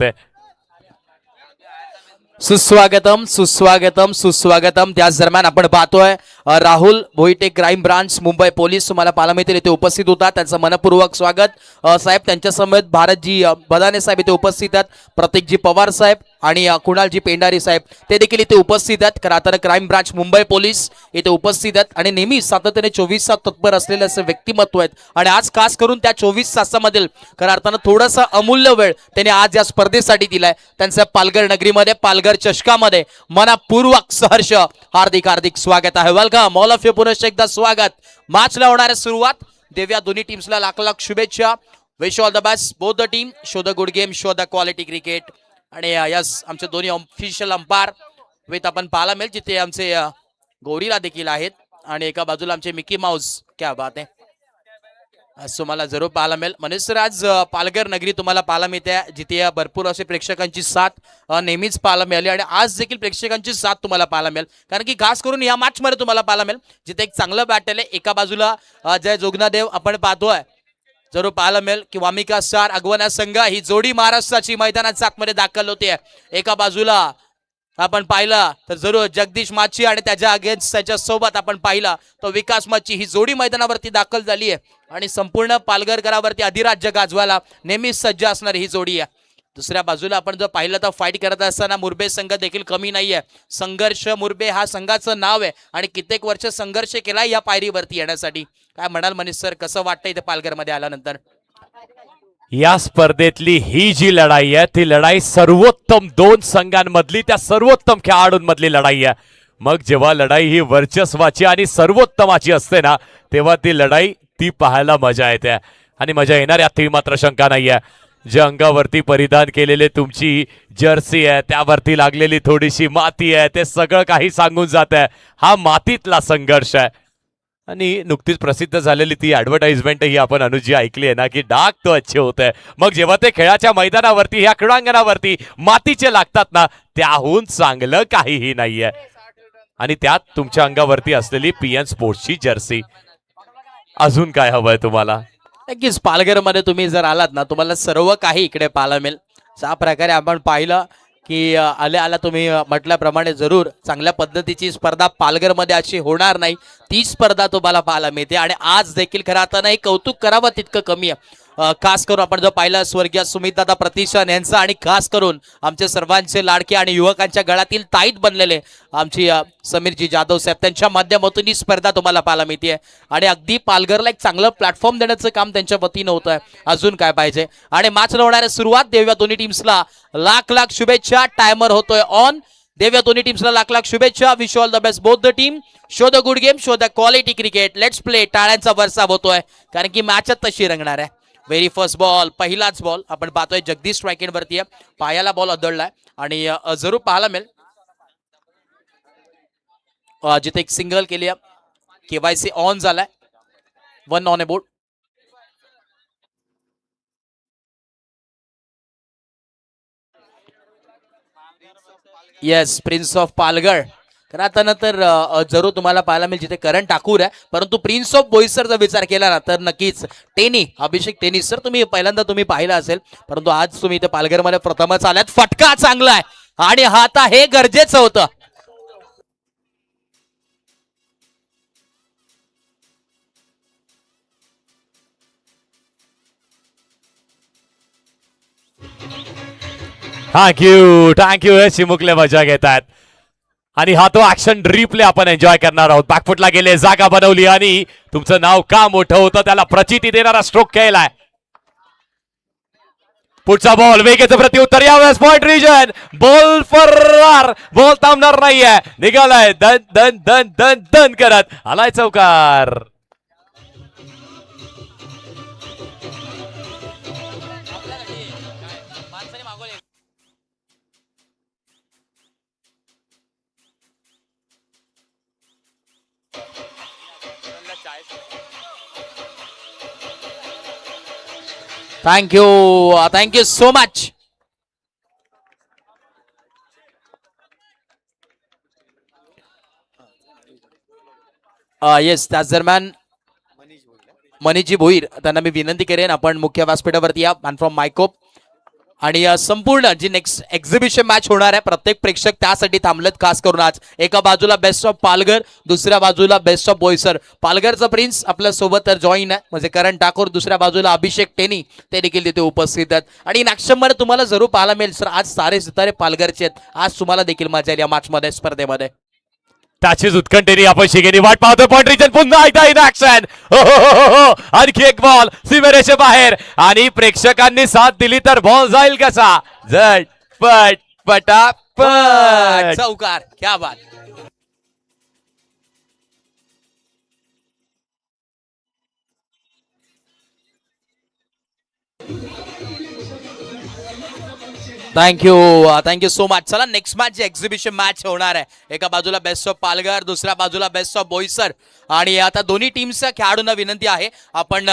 वाटतंय. सुस्वागतम सुस्वागतम सुस्वागतम. त्याच दरम्यान आपण पाहतोय Rahul Bhoite crime branch Mumbai police तुम्हाला पाहायला मिळतील इथे उपस्थित होतात. त्यांचं मनपूर्वक स्वागत. साहेब त्यांच्या समेत भारतजी बदाने साहेब इथे उपस्थित आहेत. प्रतीकजी पवार साहेब आणि कुणालजी पेंडारी साहेब ते देखील इथे उपस्थित आहेत. खरं तर क्राईम ब्रांच मुंबई पोलीस इथे उपस्थित आहेत आणि नेहमी सातत्याने 24 तास तत्पर असलेले असे व्यक्तिमत्व आहेत. आणि आज खास करून त्या 24 तासामधील खऱ्या अर्थानं थोडासा अमूल्य वेळ त्यांनी आज या स्पर्धेसाठी दिलाय. त्यांचं पालघर नगरीमध्ये पालघर चषकामध्ये मनपूर्वक सहर्ष हार्दिक हार्दिक स्वागत आहे. Welcome all of you. पुनश्च एकदा स्वागत. मॅचला होणाऱ्या सुरुवात देव्या दोन्ही टीम्सला लाख लाख शुभेच्छा. Wish all the best both the team. Show the good game, show the quality cricket. आणि यस आमचे दोन्ही ऑफिशियल अंपायर विथ आपण पाहायला मिळेल जिथे आमचे गौरीला देखील आहेत आणि एका बाजूला आमचे मिकी माऊस. क्या बात आहे. तुम्हाला जरूर पाहायला मिळेल. मनीष सर आज पालघर नगरी तुम्हाला पाहायला मिळते जिथे भरपूर असे प्रेक्षकांची साथ नेहमीच पाहायला मिळाली आणि आज देखील प्रेक्षकांची साथ तुम्हाला पाहायला मिळेल. कारण की खास करून या मॅच मध्ये तुम्हाला पाहायला मिळेल जिथे एक चांगलं बॅटल आहे. एका बाजूला जय जोगनादेव आपण पाहतोय जरूर पाहायला मिळेल की वामिका स्टार अगवना संघ ही जोडी महाराष्ट्राची मैदानात आतमध्ये दाखल होते. एका बाजूला आपण पाहिलं तर जरूर जगदीश माची आणि त्याच्या अगेन्स्ट त्याच्या सोबत आपण पाहिलं तर विकास माची ही जोडी मैदानावरती दाखल झाली आहे आणि संपूर्ण पालघरकरावरती अधिराज्य गाजवायला नेहमीच सज्ज असणारी ही जोडी आहे. दुसऱ्या बाजूला आपण जर पाहिलं तर फाईट करत असताना मुरबे संघ देखील कमी नाहीये. संघर्ष मुरबे हा संघाचं नाव आहे आणि कित्येक वर्ष संघर्ष केला या पायरीवरती येण्यासाठी. काय म्हणाल मनीष सर, कसं वाटतं इथे पालघरमध्ये आल्यानंतर? या स्पर्धेतली ही जी लढाई आहे ती लढाई सर्वोत्तम दोन संघांमधली, त्या सर्वोत्तम खेळाडूंमधली लढाई आहे. मग जेव्हा लढाई ही वर्चस्वाची आणि सर्वोत्तमाची असते ना तेव्हा ती लढाई ती पाहायला मजा येते आणि मजा येणार यातही मात्र शंका नाहीये. जे अंगावरती परिधान केलेले तुमची जर्सी आहे त्यावरती लागलेली थोडीशी माती आहे ते सगळं काही सांगून जात आहे. हा मातीतला संघर्ष आहे. आणि नुकतीच प्रसिद्ध झालेली ती ऍडव्हर्टाइजमेंट ही आपण अनुजी ऐकली आहे ना की डाग तो अच्छे होत आहे. मग जेव्हा ते खेळाच्या मैदानावरती या क्रीडांगणावरती मातीचे लागतात ना त्याहून चांगलं काहीही नाहीये. आणि त्यात तुमच्या अंगावरती असलेली पीएन स्पोर्ट्सची जर्सी. अजून काय हवंय तुम्हाला? नक्कीच पालघरमध्ये तुम्ही जर आलात ना तुम्हाला सर्व काही इकडे पाहायला मिळेल. ज्या प्रकारे आपण पाहिलं की आल्या तुम्ही म्हटल्याप्रमाणे जरूर चांगल्या पद्धतीची स्पर्धा पालघरमध्ये अशी होणार नाही. ती स्पर्धा तुम्हाला पाहायला मिळते आणि आज देखील खरं आता नाही कौतुक करावं तितकं कमी आहे. खास करून आपण जर पाहिलं स्वर्गीय सुमितदादा प्रतिष्ठान यांचं आणि खास करून आमचे सर्वांचे लाडके आणि युवकांच्या गळातील ताईत बनलेले आमची समीरजी जाधव साहेब त्यांच्या माध्यमातून ही स्पर्धा तुम्हाला पाहायला मिळते आणि अगदी पालघरला एक चांगलं प्लॅटफॉर्म देण्याचं काम त्यांच्या वतीनं होतं आहे. अजून काय पाहिजे. आणि मॅच होणाऱ्या सुरुवात देऊया दोन्ही टीम्सला लाख लाख शुभेच्छा. टायमर होतोय ऑन. देव्या दोन्ही टीम्सला लाख लाख शुभेच्छा. Wish all the best both the team. Show the good game, show the quality cricket. Let's play. टाळ्यांचा वर्षाव होतोय कारण की मॅचच तशी रंगणार आहे. व्हेरी फर्स्ट बॉल, पहिलाच बॉल आपण पाहतोय जगदीश स्ट्राईक वरती आहे. पायाला बॉल अदळलाय आणि जरूर पाहायला मिळेल जिथे एक सिंगल केली आहे. केवायसी ऑन झालाय. 1 on a board. Yes prince of Palghar. तर आता नंतर जरूर तुम्हाला पाहायला मिळेल जिथे करण ठाकूर आहे. परंतु प्रिन्स ऑफ बोईसर जर विचार केला ना तर नक्कीच टेनी अभिषेक टेनी सर तुम्ही पहिल्यांदा तुम्ही पाहिलं असेल परंतु आज तुम्ही इथे पालघरमध्ये प्रथमच आल्यात. फटका चांगला आहे आणि हा आता हे गरजेचं होतं. थँक्यू हे चिमुकले मजा घेत आहेत आणि हा तो ऍक्शन रिप्ले आपण एन्जॉय करणार आहोत. बॅकफुटला गेले, जागा बनवली आणि तुमचं नाव का मोठं होतं त्याला प्रचिती देणारा स्ट्रोक केलाय. पुढचा बॉल वेगेचं प्रत्युत्तर यावेळेस पॉइंट रिजन. बॉल फरार, बॉल थांबणार नाहीये. निघालाय दन दन दन दन दन करत आलाय चौकार. Thank you so much. येस त्याच दरम्यान मनीषजी भोईर त्यांना मी विनंती करेन आपण मुख्य व्यासपीठावरती या. मॅन फ्रॉम मायकोप आणि संपूर्ण जी नेक्स्ट एक्झिबिशन मॅच होणार आहे, प्रत्येक प्रेक्षक त्यासाठी थांबलेत खास करून आज. एका बाजूला बेस्ट ऑफ पालघर, दुसऱ्या बाजूला बेस्ट ऑफ बोईसर. पालघरचा प्रिन्स आपल्या सोबत तर जॉईन आहे, म्हणजे करण ठाकूर. दुसऱ्या बाजूला अभिषेक टेनी ते देखील तिथे उपस्थित आहेत. आणि नागशंभर तुम्हाला जरूर पाहायला मिळेल सर, आज सारे सितारे पालघरचे आहेत. आज तुम्हाला देखील मजा येईल या मॅच मध्ये, स्पर्धेमध्ये. त्याचीच उत्कंठेने आपण शिगेनी वाट पाहतो. पण रिजन पुन्हा एकदा इन ऍक्शन. हो, आणखी एक बॉल सीमेरेषे बाहेर आणि प्रेक्षकांनी साथ दिली तर बॉल जाईल कसा? झटपट पटापट. चौकार, क्या बात. Thank you so much. चला नेक्स्ट मॅच जी एक्झिबिशन मॅच होणार आहे, एका बाजूला बेस्ट ऑफ पालघर, दुसऱ्या बाजूला बेस्ट ऑफ बोईसर. आणि आता दोन्ही टीमच्या खेळाडूंना विनंती आहे, आपण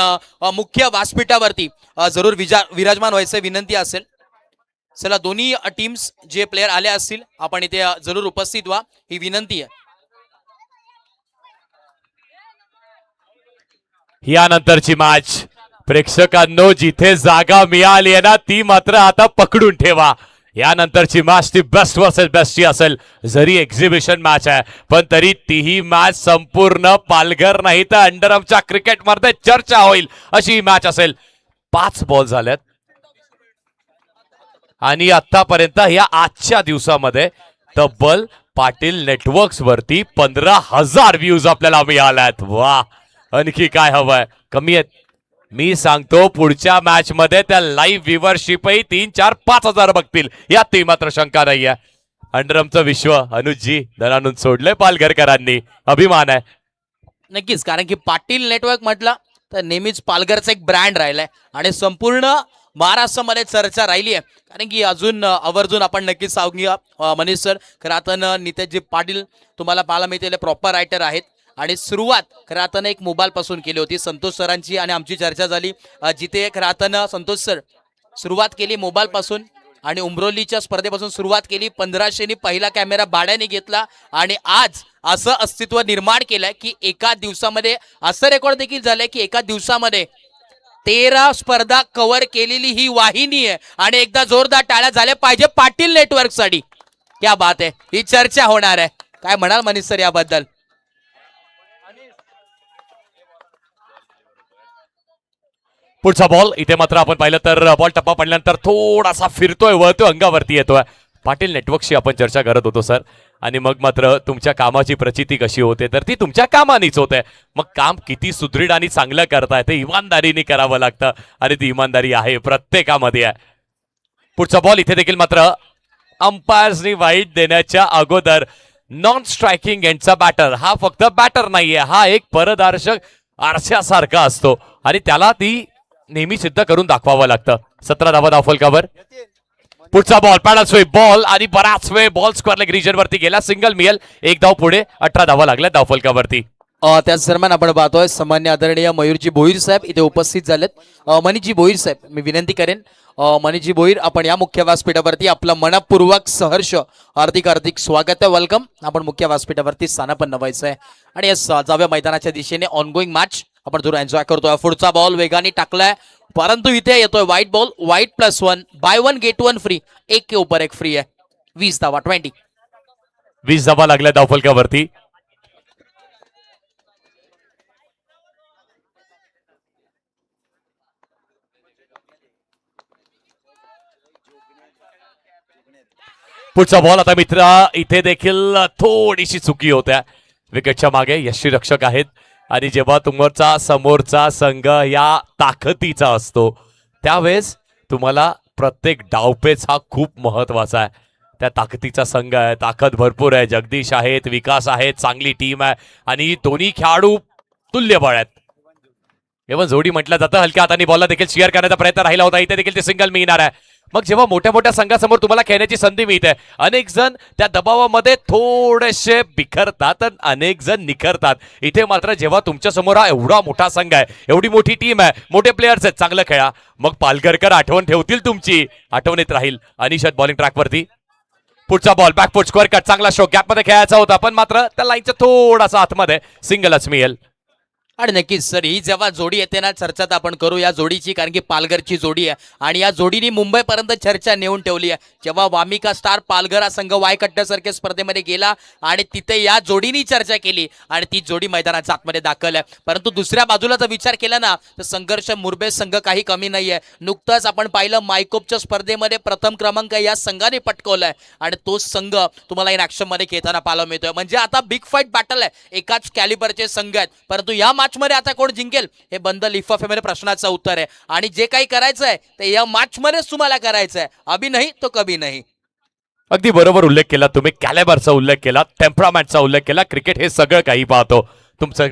मुख्य व्यासपीठावरती जरूर विराजमान व्हायचं विनंती असेल. चला दोन्ही टीम्स जे प्लेयर आले असतील आपण इथे जरूर उपस्थित व्हा, ही विनंती आहे. यानंतरची मॅच प्रेक्षकांनो, जिथे जागा मिळाली आहे ना ती मात्र आता पकडून ठेवा. यानंतरची मॅच ती बेस्ट वर्सेस बेस्टची असेल. जरी एक्झिबिशन मॅच आहे पण तरी तीही मॅच संपूर्ण पालघर नाही तर अंडरआर्मच्या क्रिकेटमध्ये चर्चा होईल अशी ही मॅच असेल. 5 बॉल झाल्यात आणि आतापर्यंत या आजच्या दिवसामध्ये तब्बल पाटील नेटवर्क्स वरती 15,000 व्ह्यूज आपल्याला मिळाल्यात. वा, आणखी काय हवंय? कमी आहेत. मी सांगतो पुढच्या मॅच मध्ये त्या लाईव्ह व्ह्युअरशिपही 3, 4, 5,000 बघतील, यात ती मात्र शंका नाहीये. अंडरआर्मचं विश्व अनुजजी दरानून सोडलंय पालघरकरांनी. अभिमान आहे नक्कीच, कारण की पाटील नेटवर्क म्हटलं तर नेहमीच पालघरचा एक ब्रँड राहिलाय आणि संपूर्ण महाराष्ट्रामध्ये चर्चा राहिली आहे. कारण की अजून आवर्जून आपण नक्कीच सांगूया मनीष सर, खरं आता नितेशजी पाटील तुम्हाला पाहायला मिळतील प्रॉपर रायटर आहेत. आणि सुरुवात खरातनं एक मोबाईल पासून केली होती संतोष सरांची आणि आमची चर्चा झाली, जिथे खरातनं संतोष सर सुरुवात केली मोबाईल पासून आणि उमरोलीच्या स्पर्धेपासून सुरुवात केली. 1500नी पहिला कॅमेरा भाड्याने घेतला आणि आज असं अस्तित्व निर्माण केलंय की एका दिवसामध्ये असं रेकॉर्ड देखील झालंय की एका दिवसामध्ये 13 स्पर्धा कव्हर केलेली ही वाहिनी आहे. आणि एकदा जोरदार टाळ्या झाल्या पाहिजे पाटील नेटवर्क साठी. क्या बात आहे, ही चर्चा होणार आहे. काय म्हणाल मनीष सर याबद्दल? पुढचा बॉल इथे मात्र आपण पाहिलं तर बॉल टप्पा पडल्यानंतर थोडासा फिरतोय, वळतोय, अंगावरती येतोय. पाटील नेटवर्कशी आपण चर्चा करत होतो सर, आणि मग मात्र तुमच्या कामाची प्रचिती कशी होते तर ती तुमच्या कामानीच होते. मग काम किती सुदृढ आणि चांगलं करताय ते इमानदारीने करावं लागतं आणि ती इमानदारी आहे प्रत्येकामध्ये आहे. पुढचा बॉल इथे देखील मात्र अंपायर्सनी वाईट देण्याच्या अगोदर नॉन स्ट्रायकिंग एंडचा बॅटर हा फक्त बॅटर नाहीये, हा एक परदर्शक आरशासारखा असतो आणि त्याला ती नेहमी सिद्ध करून दाखवावं लागतं. 17 धावा धावफलकावर. पुढचा बॉल पॅडल स्वीप बॉल आणि बराच वेळ बॉल स्क्वेअर लेग रिजन वरती गेला. सिंगल मिळेल, 1 धाव पुढे, 18 धावा लागल्या धावफलकावरती. त्याच दरम्यान आपण पाहतोय सन्मान्य आदरणीय मयूरजी भोईर साहेब इथे उपस्थित झालेत. मनीषजी भोईर साहेब, मी विनंती करेन मनीषजी भोईर आपण या मुख्य व्यासपीठावरती आपलं मनपूर्वक सहर्ष हार्दिक स्वागत आहे, वेलकम. आपण मुख्य व्यासपीठावरती स्थानापन्न व्हायचं आहे आणि जाव्या मैदानाच्या दिशेने ऑनगोईंग मॅच आपण जरूर एन्जॉय करतोय. पुढचा बॉल वेगाने टाकलाय परंतु इथे येतोय white ball. White +1, buy 1 get 1 free, 1 के ऊपर 1 फ्री आहे. 20 धावा 20 धावा लागल्या धावफलकावरती. पुढचा बॉल आता मित्र इथे देखील थोडीशी चुकी होत्या. विकेटच्या मागे यष्टीरक्षक आहेत आणि जेव्हा तुमचा समोरचा संघ या ताकदीचा असतो त्यावेळेस तुम्हाला प्रत्येक डावपेच हा खूप महत्वाचा आहे. त्या ताकदीचा संघ आहे, ताकद भरपूर आहे, जगदीश आहेत, विकास आहेत, चांगली टीम आहे आणि दोन्ही खेळाडू तुल्यबळ आहेत. एवढं जोडी म्हटलं जातं. हलक्या हाताने बॉलला देखील शेअर करण्याचा प्रयत्न राहिला होता, इथे देखील ते सिंगल मिळणार आहे. मग जेव्हा मोठ्या मोठ्या संघासमोर तुम्हाला खेळण्याची संधी मिळते, अनेक जण त्या दबावामध्ये थोडेसे बिखरतात आणि अनेक जण निखरतात. इथे मात्र जेव्हा तुमच्या समोर हा एवढा मोठा संघ आहे, एवढी मोठी टीम आहे, मोठे प्लेयर्स आहेत, चांगलं खेळा. मग पालघरकर आठवण ठेवतील तुमची, आठवणीत राहील. अनिशत बॉलिंग ट्रॅकवरती. पुढचा बॉल बॅकफुट स्क्वेअर कट, चांगला स्ट्रोक, गॅपमध्ये खेळायचा होता पण मात्र त्या लाईनच्या थोडासा आतमध्ये सिंगलच मिळेल. आणि नक्कीच सर, ही जेव्हा जोडी येते ना, चर्चा तर आपण करू या जोडीची, कारण की पालघरची जोडी आहे आणि या जोडीने मुंबईपर्यंत चर्चा नेऊन ठेवली आहे. जेव्हा वामिका स्टार पालघर हा संघ वाय कट्ट्यासारख्या स्पर्धेमध्ये गेला आणि तिथे या जोडीने चर्चा केली आणि ती जोडी मैदानाच्या आतमध्ये दाखल आहे. परंतु दुसऱ्या बाजूला जर विचार केला ना, तर संघर्ष मुरबे संघ काही कमी नाही आहे. नुकतंच आपण पाहिलं मायकोपच्या स्पर्धेमध्ये प्रथम क्रमांक या संघाने पटकवलाय आणि तोच संघ तुम्हाला इन ऍक्शन मध्ये खेळताना पाहायला मिळतोय. म्हणजे आता बिग फाईट बॅटल आहे, एकाच कॅलिबरचे संघ आहेत. परंतु या मॅच मध्ये आता कोण जिंकेल हे बंद लिफाफेमध्ये प्रश्नाचं उत्तर आहे. आणि जे काही करायचं आहे ते या मॅच मध्येच तुम्हाला करायचं आहे. अभी नाही तो कभी नाही. अगदी बरोबर उल्लेख केला तुम्ही. कॅलेबरचा उल्लेख केला, टेम्परामेंटचा उल्लेख केला. क्रिकेट हे सगळं काही पाहतो. तुमचं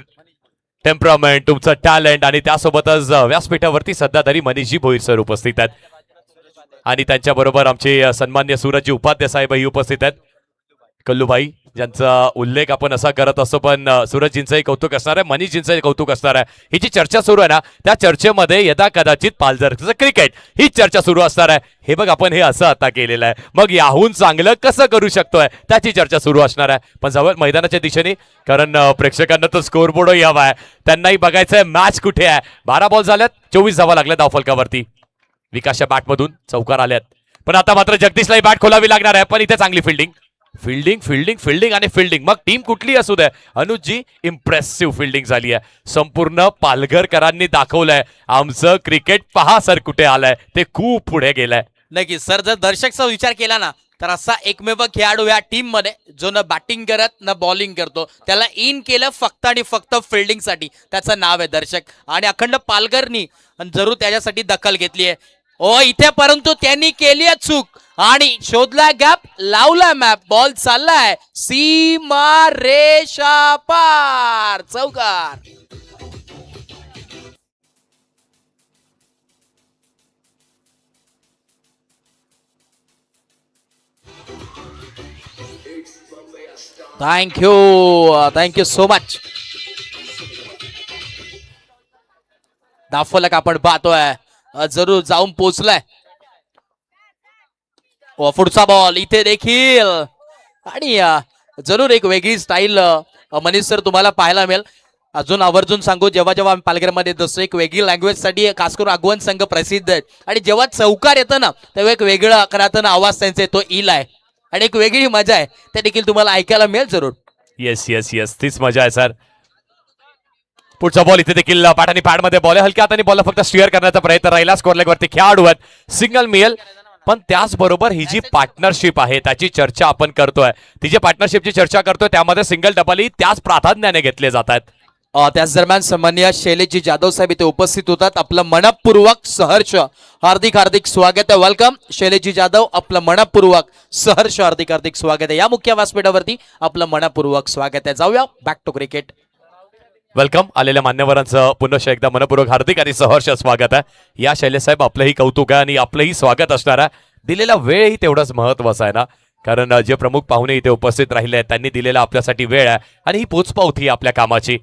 टेम्परामेंट, तुमचं टॅलेंट आणि त्यासोबतच व्यासपीठावरती सध्या तरी मनीषजी भोईर सर उपस्थित आहेत आणि त्यांच्याबरोबर आमचे सन्मान्य सूरजजी उपाध्याय साहेबही उपस्थित आहेत. कल्लूभाई ज्यांचा उल्लेख आपण असा करत असतो, पण सूरजजींचंही कौतुक असणार आहे, मनीषजींचंही कौतुक असणार आहे. ही जी चर्चा सुरू आहे ना, त्या चर्चेमध्ये यदा कदाचित पालघरचं क्रिकेट ही चर्चा सुरू असणार आहे. हे बघ आपण हे असं आता केलेलं आहे, मग याहून चांगलं कसं करू शकतोय त्याची चर्चा सुरू असणार आहे. पण जवळ मैदानाच्या दिशेने, कारण प्रेक्षकांना तर स्कोर बोर्डही हवा आहे, त्यांनाही बघायचं आहे मॅच कुठे आहे. 12 बॉल झाल्यात, 24 धावा लागल्या धावफलकावरती. विकासच्या बॅटमधून चौकार आल्यात, पण आता मात्र जगदीशलाही बॅट खोलावी लागणार आहे. पण इथे चांगली फिल्डिंग फिल्डिंग फिल्डिंग फिल्डिंग आणि फिल्डिंग, मग टीम कुठली असू दे. अनुजजी इम्प्रेसिव्ह फिल्डिंग झाली आहे. संपूर्ण पालघरकरांनी दाखवलंय आमचं क्रिकेट पहा सर कुठे आलंय, ते खूप पुढे गेलंय. नक्की सर, जर दर्शकचा विचार केला ना, तर असा एकमेव खेळाडू या टीम मध्ये जो न बॅटिंग करत न बॉलिंग करतो, त्याला इन केलं फक्त आणि फक्त फिल्डिंगसाठी. त्याचं नाव आहे दर्शक. आणि अखंड पालघरनी जरूर त्याच्यासाठी दखल घेतली आहे. ओ इथे, परंतु त्यांनी केली आहे चूक आणि शोधला गॅप, लावला मॅप, बॉल चाललाय सीमा रेषा पार, चौकार. Thank you so much. दाफलक आपण पाहतोय जरूर जाऊन पोहोचलाय. पुढचा बॉल इथे देखील आणि जरूर एक वेगळी स्टाईल मनीष सर तुम्हाला पाहायला मिळेल. अजून आवर्जून सांगू, जेव्हा जेव्हा आम्ही पालघरमध्ये जसं एक वेगळी लँग्वेज साठी खास करून अगवन संघ प्रसिद्ध आहेत आणि जेव्हा चौकार येतं ना, तेव्हा एक वेगळं अकरातन आवाज त्यांचा येतो, इल आहे आणि एक वेगळी मजा आहे, ते देखील तुम्हाला ऐकायला मिळेल जरूर. येस येस येस, तीच मजा आहे सर. पुढचा बॉल इथे देखील पाठ आणि पॅडमध्ये बॉल आहे. हलक्या हाताने बॉलला फक्त स्टीअर करण्याचा प्रयत्न राहिला. स्कोर लेग वरती खेळाडू आहेत, सिंगल मिळेल. पण त्याचबरोबर ही जी पार्टनरशिप आहे त्याची चर्चा आपण करतोय, ती जी पार्टनरशिपची चर्चा करतोय त्यामध्ये सिंगल डबलही त्याच प्राधान्याने घेतले जात आहेत. त्याच दरम्यान सन्माननीय शैलेशजी जाधव साहेब इथे उपस्थित होतात. आपलं मनपूर्वक सहर्ष हार्दिक हार्दिक स्वागत आहे. वेलकम शैलेशजी जाधव, आपलं मनपूर्वक सहर्ष हार्दिक हार्दिक स्वागत आहे. या मुख्य व्यासपीठावरती आपलं मनपूर्वक स्वागत आहे. जाऊया बॅक टू क्रिकेट. वेलकम. आलेल्या मान्यवरांचं पुन्हा एकदा मनपूर्वक हार्दिक आणि सहर्ष स्वागत आहे. या शैलेश साहेब आपलंही कौतुक आहे आणि आपलंही स्वागत असणार आहे. दिलेला वेळही तेवढाच महत्वाचा आहे ना, कारण जे प्रमुख पाहुणे इथे उपस्थित राहिले आहेत त्यांनी दिलेला आपल्यासाठी वेळ आहे आणि ही पोचपावती आपल्या कामाची.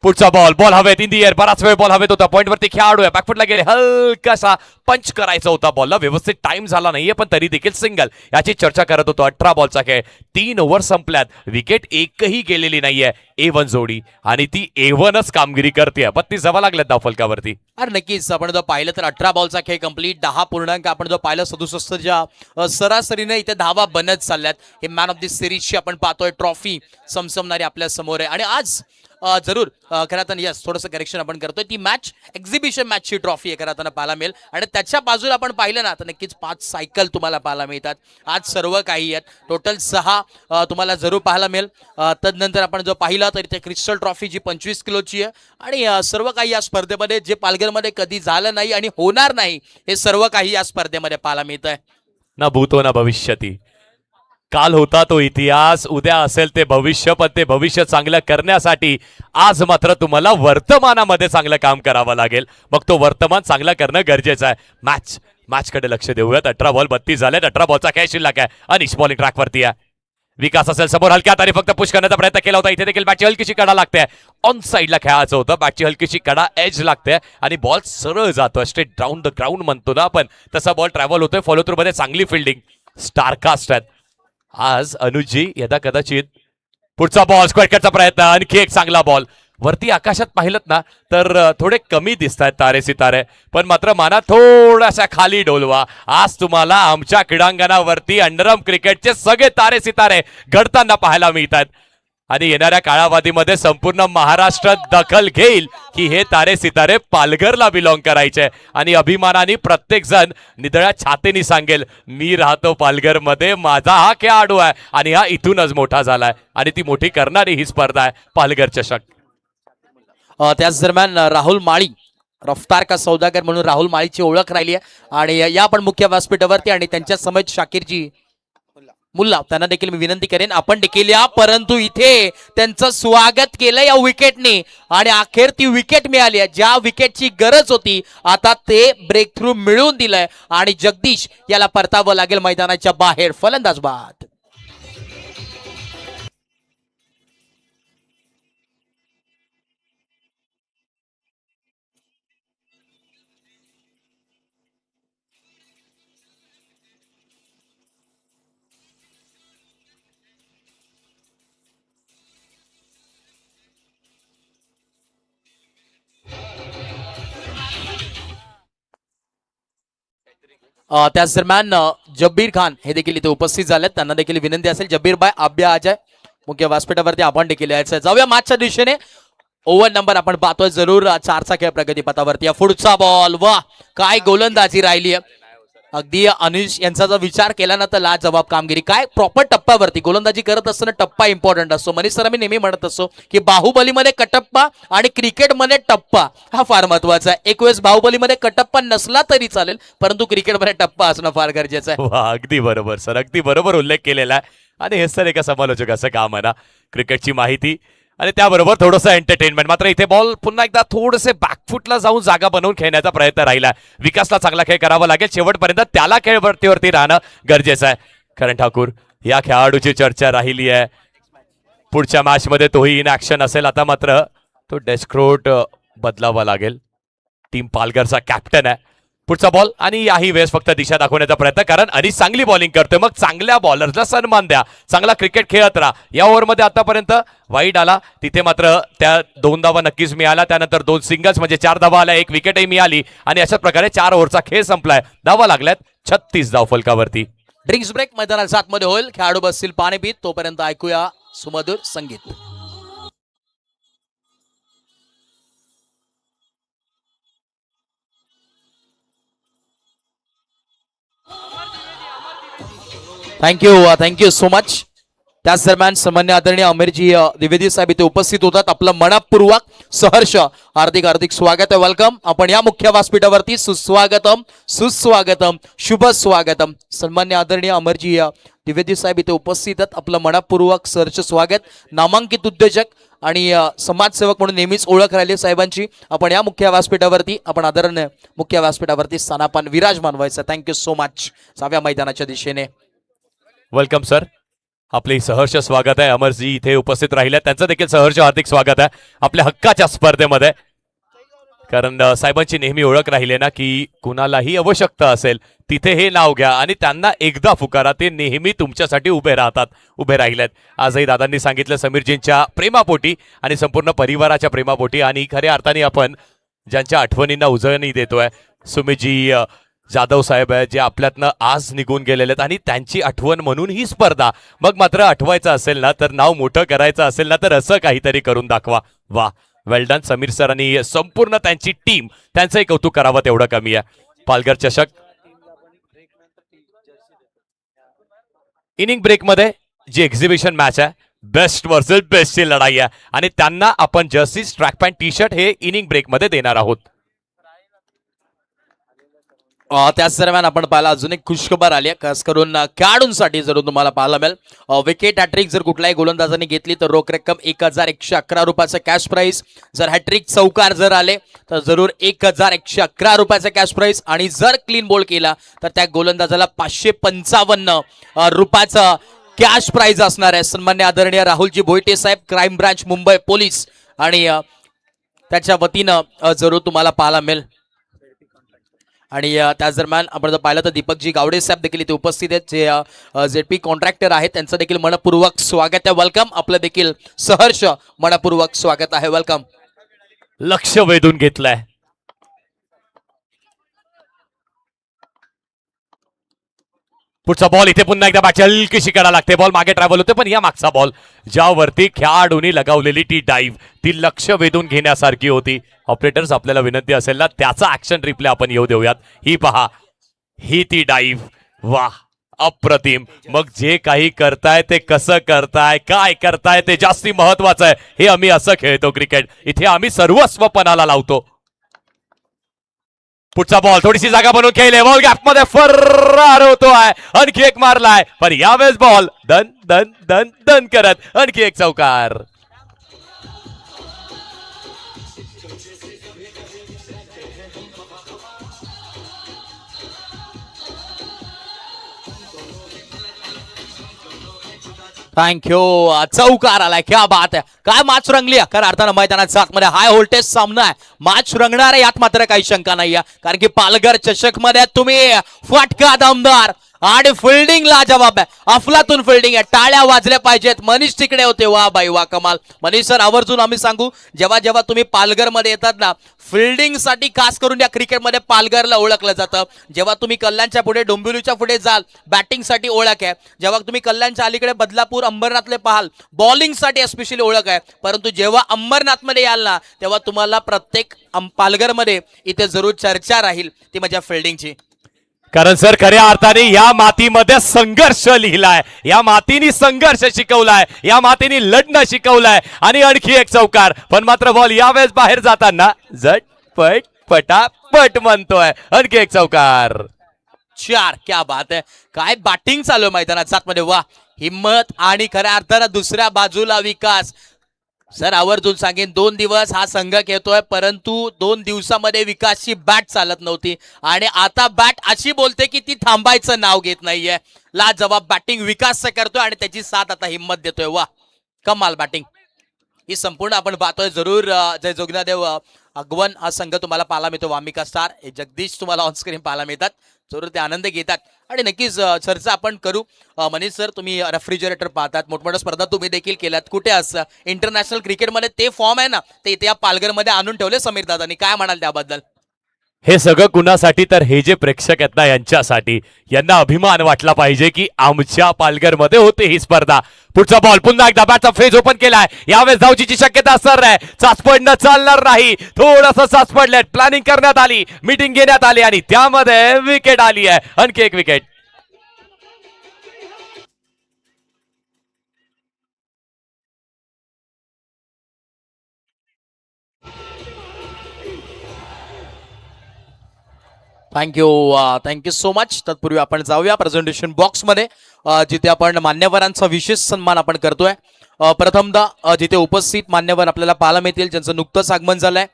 पुढचा बॉल हवेत, इन दी एअर, बराच वेळ बॉल हवेत होता. पॉइंट वरती खेळाडू आहे, बॅकफुटला गेले, हलकासा पंच करायचा होता बॉलला, व्यवस्थित टाइम झाला नाहीये, पण तरी देखील सिंगल. याची चर्चा करत होतो. 18 बॉलचा खेळ, 3 ओव्हर संपल्यात, विकेट एकही गेलेली नाहीये. A1 जोडी आणि ती A1च कामगिरी करते. 32 धावा लागल्यात धावफलकावरती. अरे नक्कीच, आपण जर पाहिलं तर 18 बॉलचा खेळ कंप्लीट, 10 पूर्णांक आपण जर पाहिलं 67च्या सरासरीने इथे धावा बनत चालल्यात. हे मॅन ऑफ द सिरीजची आपण पाहतोय ट्रॉफी समसमणारी आपल्या समोर आहे. आणि आज जरूर खरं तर यस, थोडंसं करेक्शन आपण करतोय, ती मॅच एक्झिबिशन मॅचची ट्रॉफी आहे खरं तर पाहायला मिळेल. आणि त्याच्या बाजूला आपण पाहिलं ना तर नक्कीच 5 सायकल तुम्हाला पाहायला मिळतात. आज सर्व काही आहेत, टोटल 6 तुम्हाला जरूर पाहायला मिळेल. तदनंतर आपण जर पाहिलं तर इथे क्रिस्टल ट्रॉफी जी 25 किलोची आहे आणि सर्व काही या स्पर्धेमध्ये जे पालघरमध्ये कधी झालं नाही आणि होणार नाही, हे सर्व काही या स्पर्धेमध्ये पाहायला मिळत आहे. ना भूतो ना भविष्यती. काल होता तो इतिहास, उद्या असेल ते भविष्य, पण ते भविष्य चांगलं करण्यासाठी आज मात्र तुम्हाला वर्तमानामध्ये चांगलं काम करावं लागेल. मग तो वर्तमान चांगलं करणं गरजेचं आहे. मॅचकडे लक्ष देऊयात. 18 बॉल 32 झाले. 18 बॉलचा खेळ शिल्लक आहे. अनिश बॉलिंग ट्रॅकवरती आहे. विकास असेल समोर, हलक्या हाताने फक्त पुश करण्याचा प्रयत्न केला होता. इथे देखील बॅटची हलकीशी कडा लागते. ऑन साईडला खेळायचं होतं, बॅटची हलकीशी कडा एज लागते आणि बॉल सरळ जातोय. स्ट्रेट डाऊन द ग्राउंड म्हणतो ना आपण, तसा बॉल ट्रॅव्हल होतोय. फॉलो थ्रू मध्ये चांगली फिल्डिंग, स्टारकास्ट आहेत आज अनुजजी. यदा कदाचित पुढचा बॉल स्क्वेअर कटचा प्रयत्न, आणखी एक चांगला बॉल. वरती आकाशात पाहिलं ना तर थोडे कमी दिसत आहेत तारे सितारे, पण मात्र माना थोडासा खाली डोलवा. आज तुम्हाला आमच्या क्रीडांगणावरती अंडरआर्म क्रिकेटचे सगळे तारे सितारे घडताना पाहायला मिळतात. आणि येणाऱ्या काळावधीमध्ये संपूर्ण महाराष्ट्र दखल घेईल की हे तारे सितारे पालघरला बिलॉंग करायचे, आणि अभिमानाने प्रत्येक जण निदळ्या छातीने सांगेल मी राहतो पालघरमध्ये, माझा हा खेळाडू आहे आणि हा इथूनच मोठा झालाय. आणि ती मोठी करणारी ही स्पर्धा आहे पालघर चषक. त्याच दरम्यान राहुल माळी, रफ्तार का सौदागर म्हणून राहुल माळीची ओळख राहिली आहे. आणि या पण मुख्य व्यासपीठावरती आणि त्यांच्या समेत शाकीरजी मुल्ला, त्यांना देखील मी विनंती करेन आपण देखील या. परंतु इथे त्यांचं स्वागत केलं या विकेटने आणि अखेर ती विकेट मिळाली आहे ज्या विकेटची गरज होती. आता ते ब्रेक थ्रू मिळवून दिलंय आणि जगदीश याला परतावं लागेल मैदानाच्या बाहेर. फलंदाज बाद. त्याच दरम्यान जब्बीर खान हे देखील इथे उपस्थित झालेत. त्यांना देखील विनंती असेल जब्बीर बाय आब्या अजय मुख्य व्यासपीठावरती आपण देखील यायचं. जाऊया मॅचच्या दिशेने. ओव्हर नंबर आपण पाहतोय जरूर 4चा खेळ प्रगतीपथावरती. पुढचा बॉल, वा काय गोलंदाजी राहिली आहे. अगदी अनिश यांचा जर विचार केला ना तर लाजवाब कामगिरी. काय प्रॉपर टप्प्यावरती गोलंदाजी करत असताना टप्पा इम्पॉर्टंट असतो. मनीष सर मी नेहमी म्हणत असतो की बाहुबलीमध्ये कटप्पा आणि क्रिकेटमध्ये टप्पा हा फार महत्वाचा आहे. एक वेळेस बाहुबलीमध्ये कटप्पा नसला तरी चालेल, परंतु क्रिकेटमध्ये टप्पा असणं फार गरजेचं आहे. वा, अगदी बरोबर सर, अगदी बरोबर उल्लेख केलेला आहे. आणि हे सर एका समालोचकाचं काम आहे ना, क्रिकेटची माहिती आणि त्याबरोबर थोडंसं एंटरटेनमेंट. मात्र इथे बॉल पुन्हा एकदा थोडंसे बॅकफुटला जाऊन जागा बनवून खेळण्याचा प्रयत्न राहिला. विकासला चांगला खेळ करावा लागेल शेवटपर्यंत, त्याला खेळवरती राहणं गरजेचं आहे. करण ठाकूर या खेळाडूची चर्चा राहिली आहे. पुढच्या मॅच मध्ये तोही इन ऍक्शन असेल. आता मात्र तो डेस्क्रोट बदलावा लागेल. टीम पालघरचा कॅप्टन आहे. पुढचा बॉल आणि याही वेळेस फक्त दिशा दाखवण्याचा प्रयत्न, कारण अनिश चांगली बॉलिंग करतोय. मग चांगल्या बॉलरला सन्मान द्या, चांगला क्रिकेट खेळत राहा. या ओव्हरमध्ये आतापर्यंत वाईट आला, तिथे मात्र त्या 2 धावा नक्कीच मिळाला. त्यानंतर 2 सिंगल्स म्हणजे 4 धावा आल्या, 1 विकेटही मिळाली आणि अशा प्रकारे 4 ओव्हरचा खेळ संपलाय. धावा लागल्यात 36 धाव फलकावरती. ड्रिंक्स ब्रेक मैदानाच्या आतमध्ये होईल. खेळाडू बसतील पाणी पित, तोपर्यंत ऐकूया सुमधुर संगीत. Thank you so much. त्याच दरम्यान सामान्य आदरणीय अमीरजी द्विवेदी साहेब इथे उपस्थित होतात. आपलं मनपूर्वक सहर्ष हार्दिक स्वागत आहे. वेलकम. आपण या मुख्य व्यासपीठावरती सुस्वागतम सुस्वागतम शुभ स्वागतम. सन्मान्य आदरणीय अमरजी द्विवेदी साहेब इथे उपस्थित आहेत. आपलं मनपूर्वक सहर्ष स्वागत. नामांकित उद्योजक आणि समाजसेवक म्हणून नेहमीच ओळख राहिली साहेबांची. आपण या मुख्य व्यासपीठावरती आपण आदरणीय मुख्य व्यासपीठावरती स्थानापन्न विराजमान व्हायचं. Thank you so much. जाव्या मैदानाच्या दिशेने. वेलकम सर, आपले सहर्ष स्वागत आहे. अमरजी इथे उपस्थित राहिले, त्यांचं देखील सहर्ष हार्दिक स्वागत आहे आपल्या हक्काच्या स्पर्धेमध्ये. कारण साहेबांची नेहमी ओळख राहिली ना की कुणालाही आवश्यकता असेल तिथे हे नाव घ्या आणि त्यांना एकदा पुकारा, ते नेहमी तुमच्यासाठी उभे राहतात, उभे राहिलेत. आजही दादांनी सांगितलं समीरजींच्या प्रेमापोटी आणि संपूर्ण परिवाराच्या प्रेमापोटी. आणि खऱ्या अर्थाने आपण ज्यांच्या आठवणींना उजळणी देतोय, सुमितजी जाधव साहेब आहे जे आपल्यातनं आज निघून गेलेले आहेत आणि त्यांची आठवण म्हणून ही स्पर्धा. मग मात्र आठवायचं असेल ना तर, नाव मोठं करायचं असेल ना तर असं काहीतरी करून दाखवा. वा, वेल डन समीर सर आणि संपूर्ण त्यांची टीम, त्यांचंही कौतुक करावं तेवढं कमी आहे. पालघर चषक इनिंग ब्रेकमध्ये जी एक्झिबिशन मॅच आहे, बेस्ट वर्सेस बेस्टची लढाई आहे आणि त्यांना आपण jerseys, track pant, T shirt हे इनिंग ब्रेकमध्ये देणार आहोत. त्याच दरम्यान आपण पाहिला अजून एक खुशखबर आली आहे, खास करून खेळाडूंसाठी जरूर तुम्हाला पाहायला मिळेल. विकेट हॅट्रिक जर कुठल्याही गोलंदाजाने घेतली तर रोख रक्कम 1111 रुपयाचं कॅश प्राइस. जर हॅट्रिक चौकार जर आले तर जरूर 1111 रुपयाचं कॅश प्राइस. आणि जर क्लीन बॉल केला तर त्या गोलंदाजाला 555 रुपयाचं कॅश प्राइज असणार आहे. सन्मान्य आदरणीय राहुलजी भोईटे साहेब, क्राईम ब्रांच मुंबई पोलीस, आणि त्याच्या वतीनं जरूर तुम्हाला पाहायला मिळेल. आणि त्याच दरम्यान आपण जर पाहिलं तर दीपकजी गावडे साहेब देखील इथे उपस्थित आहेत, जे ZP कॉन्ट्रॅक्टर आहेत. त्यांचं देखील मनपूर्वक स्वागत आहे. वेलकम. आपलं देखील सहर्ष मनपूर्वक स्वागत आहे. वेलकम. लक्ष वेधून घेतलंय. पुढचा बॉल इथे पुन्हा एकदा बॅट हलकीशी कडा लागते. बॉल मागे ट्रॅव्हल होते, पण या मागचा बॉल ज्यावरती खेळाडूंनी लगावलेली ती डाईव्ह ती लक्ष वेधून घेण्यासारखी होती. ऑपरेटर्स आपल्याला विनंती असेल ना त्याचा ऍक्शन रिप्ले आपण येऊ देऊयात. ही पहा, ही ती डाईव्ह. वाह, अप्रतिम. मग जे काही करताय ते कसं करताय, काय करताय ते जास्ती महत्वाचं आहे. हे आम्ही असं खेळतो क्रिकेट. इथे आम्ही सर्वस्व पणाला लावतो. पुढचा बॉल थोडीशी जागा बनवून खेळले. बॉल गॅप मध्ये फरार होतोय. आणखी एक मारलाय, पण यावेळेस बॉल दन दन दन दन करत आणखी एक चौकार. थँक्यू. चौकार आलाय. क्या बात आहे. काय मॅच रंगली. खरं अर्थानं मैदानाच्या आतमध्ये हाय व्होल्टेज सामना आहे. मॅच रंगणार आहे यात मात्र काही शंका नाहीये. कारण की पालघर चषक मध्ये तुम्ही फटका दमदार आणि फिल्डिंग लाजवाब आहे. अफलातून फिल्डिंग आहे. टाळ्या वाजल्या पाहिजेत. मनीष तिकडे होते. वा बाई वा, कमाल. मनीष सर, आवर्जून आम्ही सांगू, जेव्हा जेव्हा तुम्ही पालघर मध्ये येतात ना, फिल्डिंग साठी खास करून या क्रिकेटमध्ये पालघरला ओळखलं जातं. जेव्हा तुम्ही कल्याणच्या पुढे डोंबिवलीच्या पुढे जाल, बॅटिंग साठी ओळख आहे. जेव्हा तुम्ही कल्याणच्या अलीकडे बदलापूर अंबरनाथले पाहाल, बॉलिंग साठी स्पेशली ओळख आहे. परंतु जेव्हा अंबरनाथ मध्ये याल ना, तेव्हा तुम्हाला प्रत्येक पालघरमध्ये इथे जरूर चर्चा राहील ती माझ्या फिल्डिंगची. कारण सर खऱ्या अर्थाने या मातीमध्ये संघर्ष लिहिलाय. या मातीने संघर्ष शिकवलाय. या मातीने लढणं शिकवलंय. आणि आणखी एक चौकार, पण मात्र बॉल यावेळेस बाहेर जाताना झटपट पटापट म्हणतोय. आणखी एक चौकार. 4. क्या बात आहे. काय बॅटिंग चालू आहे मैदानात आतमध्ये. वा, हिम्मत आणि खऱ्या अर्थानं दुसऱ्या बाजूला विकास. सर, आवर्जून सांगेन, 2 दिवस हा संघ खेळतोय, परंतु 2 दिवसामध्ये विकासची बॅट चालत नव्हती आणि आता बॅट अशी बोलते की ती थांबायचं नाव घेत नाहीये. लाजवाब बॅटिंग विकास करतोय आणि त्याची साथ आता हिम्मत देतोय. वा, कमाल बॅटिंग ही संपूर्ण आपण पाहतोय. जरूर जय जोगनादेव अगवन हा संघ तुम्हाला पाहायला मिळतो. वामिका स्टार, जगदीश तुम्हाला ऑनस्क्रीन पाहायला मिळतात. जरूर ते आनंद घेतात आणि नक्कीच चर्चा आपण करू. मनीष सर, तुम्ही रेफ्रिजरेटर पाहतात, मोठमोठ्या स्पर्धा तुम्ही देखील केल्यात. कुठे असं इंटरनॅशनल क्रिकेटमध्ये ते फॉर्म आहे ना, ते इथे या पालघरमध्ये आणून ठेवले समीर दादांनी. काय म्हणाल त्याबद्दल? हे सगळं कुणासाठी, तर हे जे प्रेक्षक आहेत ना यांच्यासाठी. यांना अभिमान वाटला पाहिजे की आमच्या पालघरमध्ये होते ही स्पर्धा. पुढचा बॉल पुन्हा एकदा बॅटचा फेज ओपन केलाय. यावेळेस धावचीची शक्यता असणार आहे. चाचपडणं चालणार नाही. थोडंसं चाचपडलंय. प्लॅनिंग करण्यात आली, मीटिंग घेण्यात आली आणि त्यामध्ये विकेट आली आहे. आणखी एक विकेट. Thank you so much. तत्पूर्वी आपण जाऊया प्रेझेंटेशन बॉक्समध्ये, जिथे आपण मान्यवरांचा विशेष सन्मान आपण करतोय. प्रथमतः जिथे उपस्थित मान्यवर आपल्याला पाहायला मिळतील, ज्यांचं नुकतंच आगमन झालंय.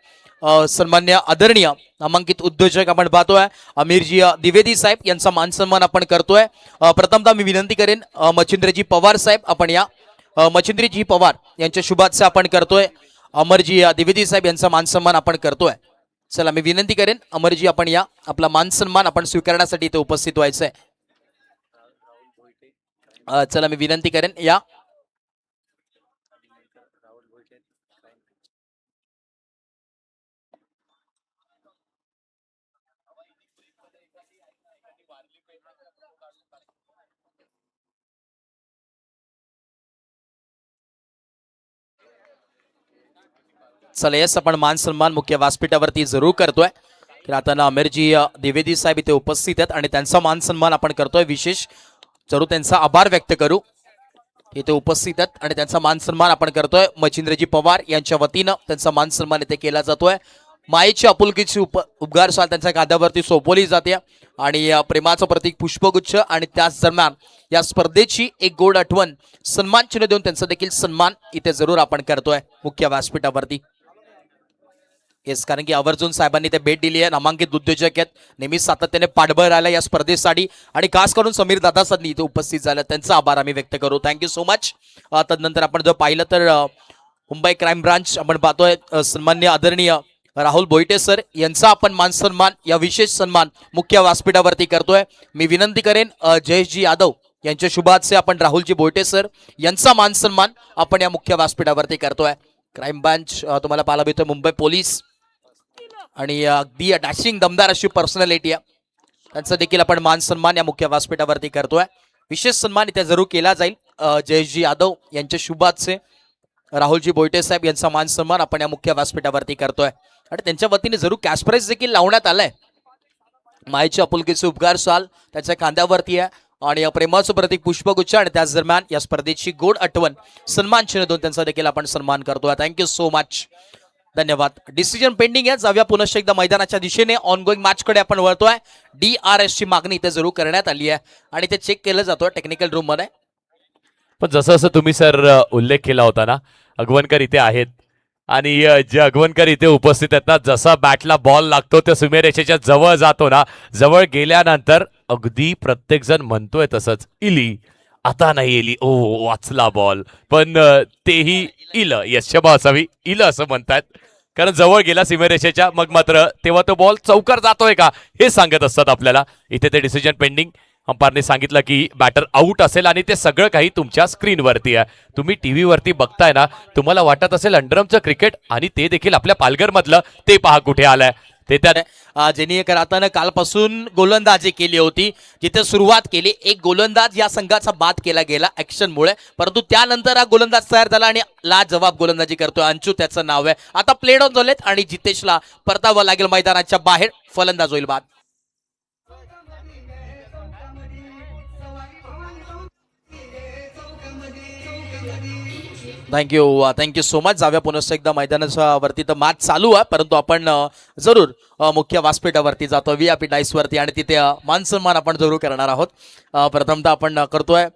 सन्मान्य आदरणीय नामांकित उद्योजक आपण पाहतोय अमीरजी द्विवेदी साहेब यांचा मान सन्मान आपण करतोय. प्रथमतः मी विनंती करेन मच्छिंद्रजी पवार साहेब आपण या. मच्छिंद्रजी पवार यांच्या शुभाशा आपण करतोय. अमरजी द्विवेदी साहेब यांचा मान सन्मान आपण करतोय. चला, मी विनंती करेन अमरजी आपण या. आपला मान सन्मान आपण स्वीकारण्यासाठी इथे उपस्थित व्हायचंय. चला, मी विनंती करेन या. चला, येस, आपण मान सन्मान मुख्य व्यासपीठावरती जरूर करतोय. तर आता ना अमीरजी द्विवेदी साहेब इथे उपस्थित आहेत आणि त्यांचा मान सन्मान आपण करतोय. विशेष जरूर त्यांचा आभार व्यक्त करू. इथे उपस्थित आहेत आणि त्यांचा मान सन्मान आपण करतोय. मच्छिंद्रजी पवार यांच्या वतीनं त्यांचा मान सन्मान इथे केला जातोय. मायेची आपुलकीची उपगार साल त्यांच्या कांद्यावरती सोपवली जाते आणि प्रेमाचं प्रतीक पुष्पगुच्छ आणि त्याच दरम्यान या स्पर्धेची एक गोड आठवण सन्मान चिन्ह देऊन त्यांचा देखील सन्मान इथे जरूर आपण करतोय मुख्य व्यासपीठावरती. येस, कारण की आवर्जून साहेबांनी ते भेट दिली आहे. नामांकित उद्योजक आहेत, नेहमीच सातत्याने पाठबळ राहिला या स्पर्धेसाठी आणि खास करून समीर दादासांनी इथे उपस्थित झालं, त्यांचा आभार आम्ही व्यक्त करू. Thank you so much. तदनंतर आपण जर पाहिलं तर मुंबई क्राईम ब्रांच आपण पाहतोय सन्मान्य आदरणीय राहुल भोईटे सर यांचा आपण मान सन्मान या विशेष सन्मान मुख्य व्यासपीठावरती करतोय. मी विनंती करेन जयेशजी यादव यांच्या शुभाचे आपण राहुलजी भोईटे सर यांचा मान सन्मान आपण या मुख्य व्यासपीठावरती करतोय. क्राईम ब्रांच तुम्हाला पाहायला मिळतोय मुंबई पोलीस आणि अगदी डॅशिंग दमदार अशी पर्सनॅलिटी आहे, त्यांचा देखील आपण मान सन्मान या मुख्य व्यासपीठावरती करतोय. विशेष सन्मान इथे जरूर केला जाईल. जयेशजी यादव यांच्या शुभाचे राहुलजी भोईटे साहेब यांचा मान सन्मान आपण या मुख्य व्यासपीठावरती करतोय आणि त्यांच्या वतीने जरूर कॅश प्राइज देखील लावण्यात आलाय. मायेचे आपुलकीचे उपकार साल त्याच्या खांद्यावरती आहे आणि प्रेमाचं प्रतीक पुष्पगुच्छ आणि त्याच दरम्यान या स्पर्धेची गोड आठवण सन्मान चिन्ह देऊन त्यांचा देखील आपण सन्मान करतोय. थँक्यू सो मच, धन्यवाद. डिसिजन पेंडिंग आहे. जाऊया पुनश्च एकदा मैदानाच्या दिशेने ऑनगोईंग मॅचकडे आपण वळतोय. DRS ची मागणी इथे जरूर करण्यात आली आहे आणि ते चेक केलं जातोय टेक्निकल रूम मध्ये. पण जसं जसं तुम्ही सर उल्लेख केला होता ना, अगवनकर इथे आहेत आणि जे अगवनकर इथे उपस्थित आहेत ना, जसा बॅटला बॉल लागतो त्या सीमेरेषेच्या जवळ जातो ना, जवळ गेल्यानंतर अगदी प्रत्येक जण म्हणतोय तसंच, इली आता नाही इली, ओ वाचला बॉल, पण तेही इलं यशबा असावी, इलं असं म्हणतात, कारण जवळ गेला सीमेरेषेच्या, मग मात्र तेव्हा तो बॉल चौकार जातोय का हे सांगत असतात आपल्याला. इथे ते डिसिजन पेंडिंग. अंपायरने सांगितलं की बॅटर आउट असेल आणि ते सगळं काही तुमच्या स्क्रीनवरती आहे. तुम्ही टीव्ही वरती बघताय ना, तुम्हाला वाटत असेल अंडरमचं क्रिकेट आणि ते देखील आपल्या पालघरमधलं, ते पहा कुठे आलंय. ते त्या ज्यांनी करातानं कालपासून गोलंदाजी केली होती, जिथे सुरुवात केली, एक गोलंदाज या संघाचा बाद केला गेला ऍक्शनमुळे, परंतु त्यानंतर हा गोलंदाज तयार झाला आणि लाजवाब गोलंदाजी करतोय अंशू, त्याचं नाव आहे. आता प्लेड ऑन झालेत आणि जितेशला परतावं लागेल मैदानाच्या बाहेर, फलंदाज होईल बाद. Thank you so much. जाऊया पुनश्च एकदा मैदानाच्या वरती. तर मॅच चालू आहे, परंतु आपण जरूर मुख्य व्यासपीठावरती जातो VIP डाईस वरती आणि तिथे मान सन्मान आपण जरूर करणार आहोत. प्रथमतः आपण करतोय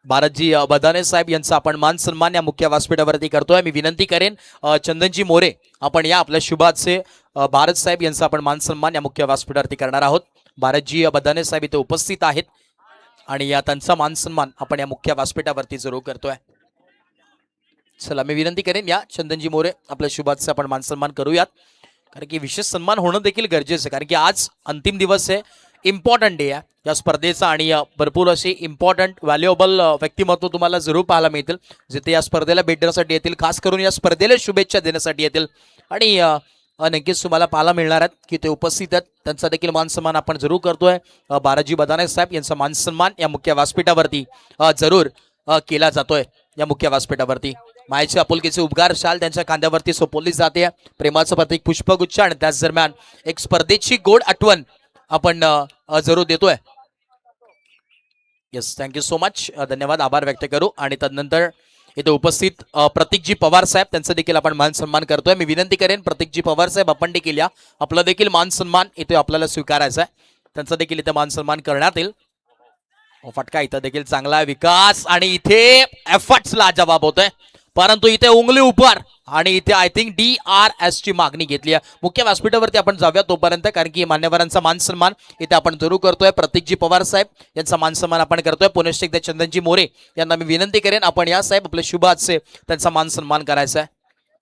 भारतजी बदाने साहेब यांचा आपण मान सन्मान या मुख्य व्यासपीठावरती करतोय. मी विनंती करेन चंदनजी मोरे आपण या आपल्या शुभाचे भारत साहेब यांचा आपण मान सन्मान या मुख्य व्यासपीठावरती करणार आहोत. भारतजी बदाने साहेब इथे उपस्थित आहेत आणि या त्यांचा मान सन्मान आपण या मुख्य व्यासपीठावरती जरूर करतोय. चला, मी विनंती करेन या चंदनजी मोरे आपल्या शुभाचे आपण मान सन्मान करूयात, कारण की विशेष सन्मान होणं देखील गरजेचं आहे, कारण की आज अंतिम दिवस आहे, इम्पॉर्टंट डे आहे या स्पर्धेचा आणि भरपूर असे इम्पॉर्टंट व्हॅल्युएबल व्यक्तिमत्व तुम्हाला जरूर पाहायला मिळतील, जिथे या स्पर्धेला भेट देण्यासाठी येतील, खास करून या स्पर्धेला शुभेच्छा देण्यासाठी येतील आणि नक्कीच तुम्हाला पाहायला मिळणार आहेत की ते उपस्थित आहेत. त्यांचा देखील मान सन्मान आपण जरूर करतोय. बाराजी बदाने साहेब यांचा मान सन्मान या मुख्य व्यासपीठावरती जरूर केला जातोय. या मुख्य व्यासपीठावरती मायेचे आपुलकीचे उपगार शाल त्यांच्या खांद्यावरती सोपवली जाते, प्रेमाचं प्रतीक पुष्पगुच्छ आणि त्याच दरम्यान एक स्पर्धेची गोड आठवण आपण जरूर देतोय. येस, थँक्यू सो मच, धन्यवाद, आभार व्यक्त करू. आणि तदनंतर इथे उपस्थित प्रतीकजी पवार साहेब त्यांचा देखील आपण मान सन्मान करतोय. मी विनंती करेन प्रतीकजी पवार साहेब आपण देखील या, आपला देखील मान सन्मान इथे आपल्याला स्वीकारायचा आहे. त्यांचा देखील इथे मान सन्मान करण्यात येईल. फटका इथं देखील चांगला विकास आणि इथे एफर्ट्स लाजवाब होतोय, परंतु इथे उंगली उपर आणि इथे आय थिंक DRS ची मागणी घेतली आहे. मुख्य व्यासपीठावरती आपण जाऊया तोपर्यंत, कारण की मान्यवरांचा मान सन्मान इथे आपण जरूर करतोय. प्रतीकजी पवार साहेब यांचा मान सन्मान आपण करतोय. पुनश्च एकदा चंदनजी मोरे यांना मी विनंती करेन आपण या साहेब आपले शुभ आजचे त्यांचा मान सन्मान करायचा आहे.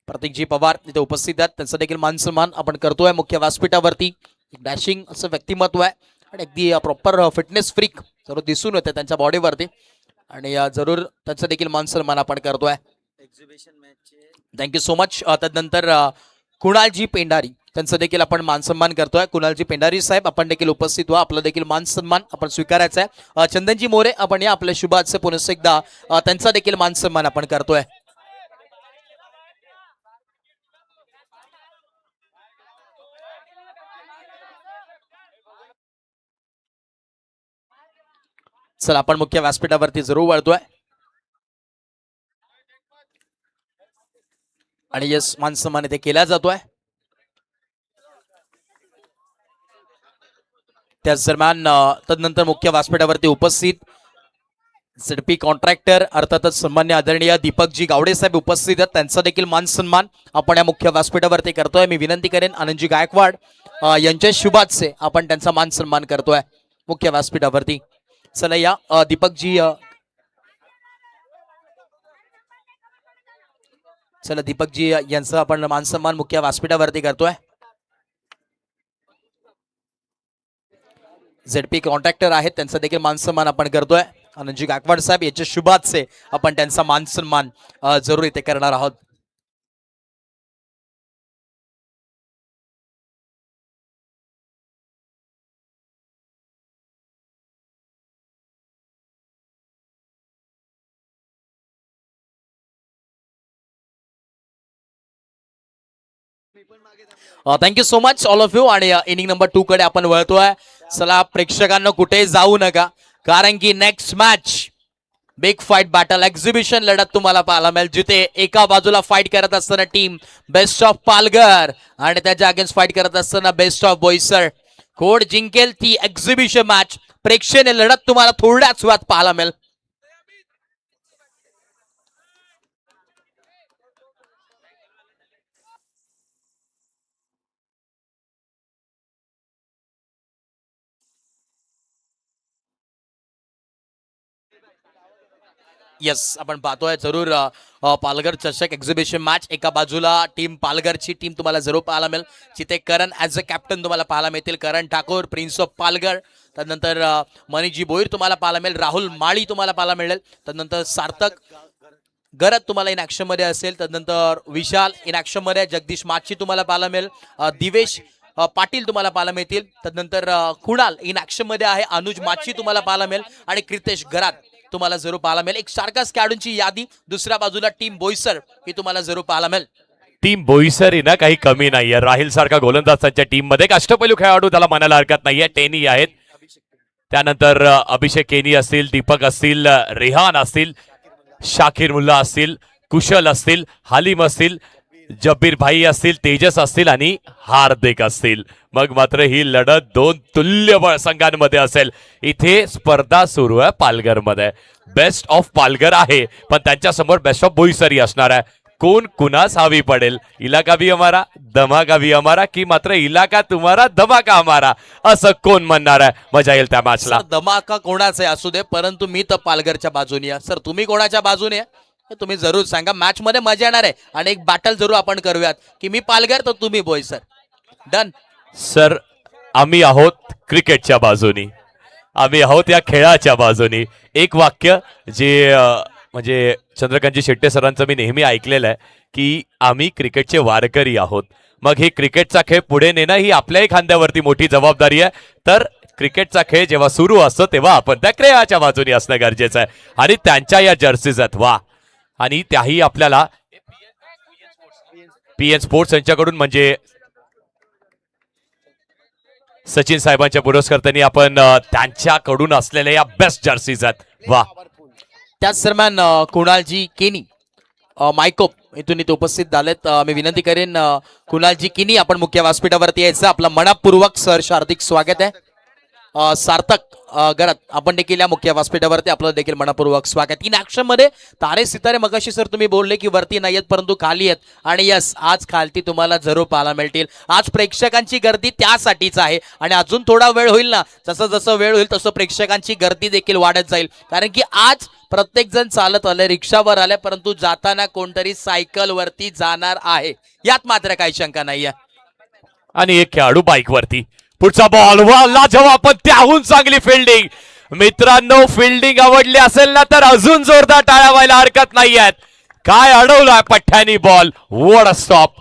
प्रतीकजी पवार इथे उपस्थित आहेत, त्यांचा देखील मान सन्मान आपण करतोय मुख्य व्यासपीठावरती. एक डॅशिंग असं व्यक्तिमत्व आहे आणि अगदी प्रॉपर फिटनेस फ्रीक जरूर दिसून येते त्यांच्या बॉडीवरती आणि जरूर त्यांचा देखील मान सन्मान आपण करतोय. Thank you so much. तदनंतर कुणालजी पेंढारी त्यांचं देखील आपण मान सन्मान करतोय. कुणालजी पेंढारी साहेब आपण देखील उपस्थित व्हा, आपला देखील मान सन्मान आपण स्वीकारायचा आहे. चंदनजी मोरे आपण या आपल्या शुभाचे पुनश्च एकदा त्यांचा देखील मान सन्मान आपण करतोय. चला, आपण मुख्य व्यासपीठावरती जरूर वळतोय आणि यस, मान सन्मान इथे केला जातोय. त्याच दरम्यान तदनंतर मुख्य व्यासपीठावरती उपस्थित ZP कॉन्ट्रॅक्टर अर्थातच सन्मान्य आदरणीय दीपकजी गावडे साहेब उपस्थित आहेत, त्यांचा देखील मान सन्मान आपण या मुख्य व्यासपीठावरती करतोय. मी विनंती करेन आनंदजी गायकवाड यांच्या शुभाचे आपण त्यांचा मान सन्मान करतोय मुख्य व्यासपीठावरती. चला या दीपकजी, चला दीपकजी यांचं आपण मानसन्मान मुख्य व्यासपीठावरती करतोय. झेडपी कॉन्ट्रॅक्टर आहेत, त्यांचा देखील मानसन्मान आपण करतोय. आनंदजी गायकवाड साहेब याच्या शुभाचे आपण त्यांचा मानसन्मान जरूर इथे करणार आहोत. Thank you so much all of you. आणि इनिंग नंबर 2 कडे आपण वळतोय. चला प्रेक्षकांना कुठे जाऊ नका, कारण की next match big fight battle exhibition लढत तुम्हाला पाहायला मिळेल, जिथे एका बाजूला फाईट करत असताना टीम बेस्ट ऑफ पालघर आणि त्याच्या अगेन्स्ट फाईट करत असताना बेस्ट ऑफ बोईसर. कोण जिंकेल ती एक्झिबिशन मॅच प्रेक्षणीय लढत तुम्हाला थोड्याच वेळात पाहायला मिळेल. येस, आपण पाहतोय जरूर पालघर चषक एक्झिबिशन मॅच. एका बाजूला टीम पालघरची टीम तुम्हाला जरूर पाहायला मिळेल, जिथे करण ॲज अ कॅप्टन तुम्हाला पाहायला मिळतील. करण ठाकूर, प्रिन्स ऑफ पालघर, त्यानंतर मनीषजी भोईर तुम्हाला पाहायला मिळेल. राहुल माळी तुम्हाला पाहायला मिळेल. त्यानंतर सार्थक गरज तुम्हाला इन ऍक्शन मध्ये असेल. त्यानंतर विशाल इन ऍक्शन मध्ये, जगदीश माची तुम्हाला पाहायला मिळेल. दिवेश पाटील तुम्हाला पाहायला मिळतील. त्यानंतर कुणाल इन ऍक्शन मध्ये आहे. अनुज माची तुम्हाला पाहायला मिळेल आणि कृतेश घरात तुम्हाला जरूर पाहायला मिळेल. एक सारखाच खेळाडूंची यादी. दुसऱ्या बाजूला टीम बोईसर ही तुम्हाला जरूर पाहायला मिळेल. टीम बोईसर ही ना काही कमी नाहीये. राहिल सारखा गोलंदाज त्यांच्या टीम मध्ये, एक अष्टपैलू खेळाडू त्याला म्हणायला हरकत नाहीये. टेनी आहेत, त्यानंतर अभिषेक केनी असतील, दीपक असतील, रेहान असतील, शाकिर मुल्ला असतील, कुशल असतील, हालिम असतील, जब्बीर भाई असतील, तेजस असतील आणि हार्दिक असतील. मग मात्र ही लढत दोन तुल्यबळ संघांमध्ये असेल. इथे स्पर्धा सुरू आहे पालघरमध्ये. बेस्ट ऑफ पालघर आहे, पण त्यांच्या समोर बेस्ट ऑफ बोईसरी असणार आहे. कोण कुणास हवी पडेल? इलाका भी हमारा धमाका भी हमारा, की मात्र इलाका तुम्हारा धमाका हमारा, असं कोण म्हणणार आहे? मजा येईल त्या मॅचला. धमाका कोणाचा असू दे, परंतु मी तर पालघरच्या बाजूने आहे. सर तुम्ही कोणाच्या बाजूने आहे हे तुम्ही जरूर सांगा. मॅच मध्ये मजा येणार आहे आणि एक बॅटल जरूर आपण करूयात, की मी पालघर तर तुम्ही बोईसर. डन सर, आम्ही आहोत क्रिकेटच्या बाजूनी, आम्ही आहोत या खेळाच्या बाजूनी. एक वाक्य जे म्हणजे चंद्रकांतजी शेट्टे सरांचं मी नेहमी ऐकलेलं आहे, की आम्ही क्रिकेटचे वारकरी आहोत. मग हे क्रिकेटचा खेळ पुढे नेणं ही आपल्याही खांद्यावरती मोठी जबाबदारी आहे. तर क्रिकेटचा खेळ जेव्हा सुरू असतो तेव्हा आपण त्या खेळाच्या बाजूनी असणं गरजेचं आहे. आणि त्यांच्या या जर्सीज आहेत वा, आणि त्याही आपल्याला पीएन स्पोर्ट्स यांच्याकडून म्हणजे सचिन साहेबांच्या पुरस्कर्त्यांनी आपण त्यांच्याकडून असलेल्या या बेस्ट जर्सीज आहेत वा. त्याच दरम्यान कुणालजी केनी मायकोप इथून इथे उपस्थित झालेत. मी विनंती करेन कुणालजी किनी आपण मुख्य व्यासपीठावरती यायचं. आपलं मनपूर्वक सहर्ष हार्दिक स्वागत आहे. सार्थक गरत आपण देखील या मुख्य व्यासपीठावरती आपलं देखील मनपूर्वक स्वागत. इन ऍक्शन मध्ये तारे सितारे मगाशी सर तुम्ही बोलले की वरती नाही आहेत परंतु खाली आहेत, आणि यस आज खालती तुम्हाला जरूर पाहायला मिळतील. आज प्रेक्षकांची गर्दी त्यासाठीच आहे आणि अजून थोडा वेळ होईल ना, जसं जसं वेळ होईल तसं प्रेक्षकांची गर्दी देखील वाढत जाईल. कारण की आज प्रत्येक जण चालत आले, रिक्षावर आले, परंतु जाताना कोणतरी सायकल वरती जाणार आहे, यात मात्र काही शंका नाहीये. आणि एक खेळाडू बाईक वरती. पुढचा बॉल वा जेव्हा पण त्याहून चांगली फिल्डिंग. मित्रांनो, फिल्डिंग आवडली असेल ना तर अजून जोरदार टाळ्या व्हायला हरकत नाहीयेत. काय अडवलाय पठ्ठ्यानी ball. What a stop.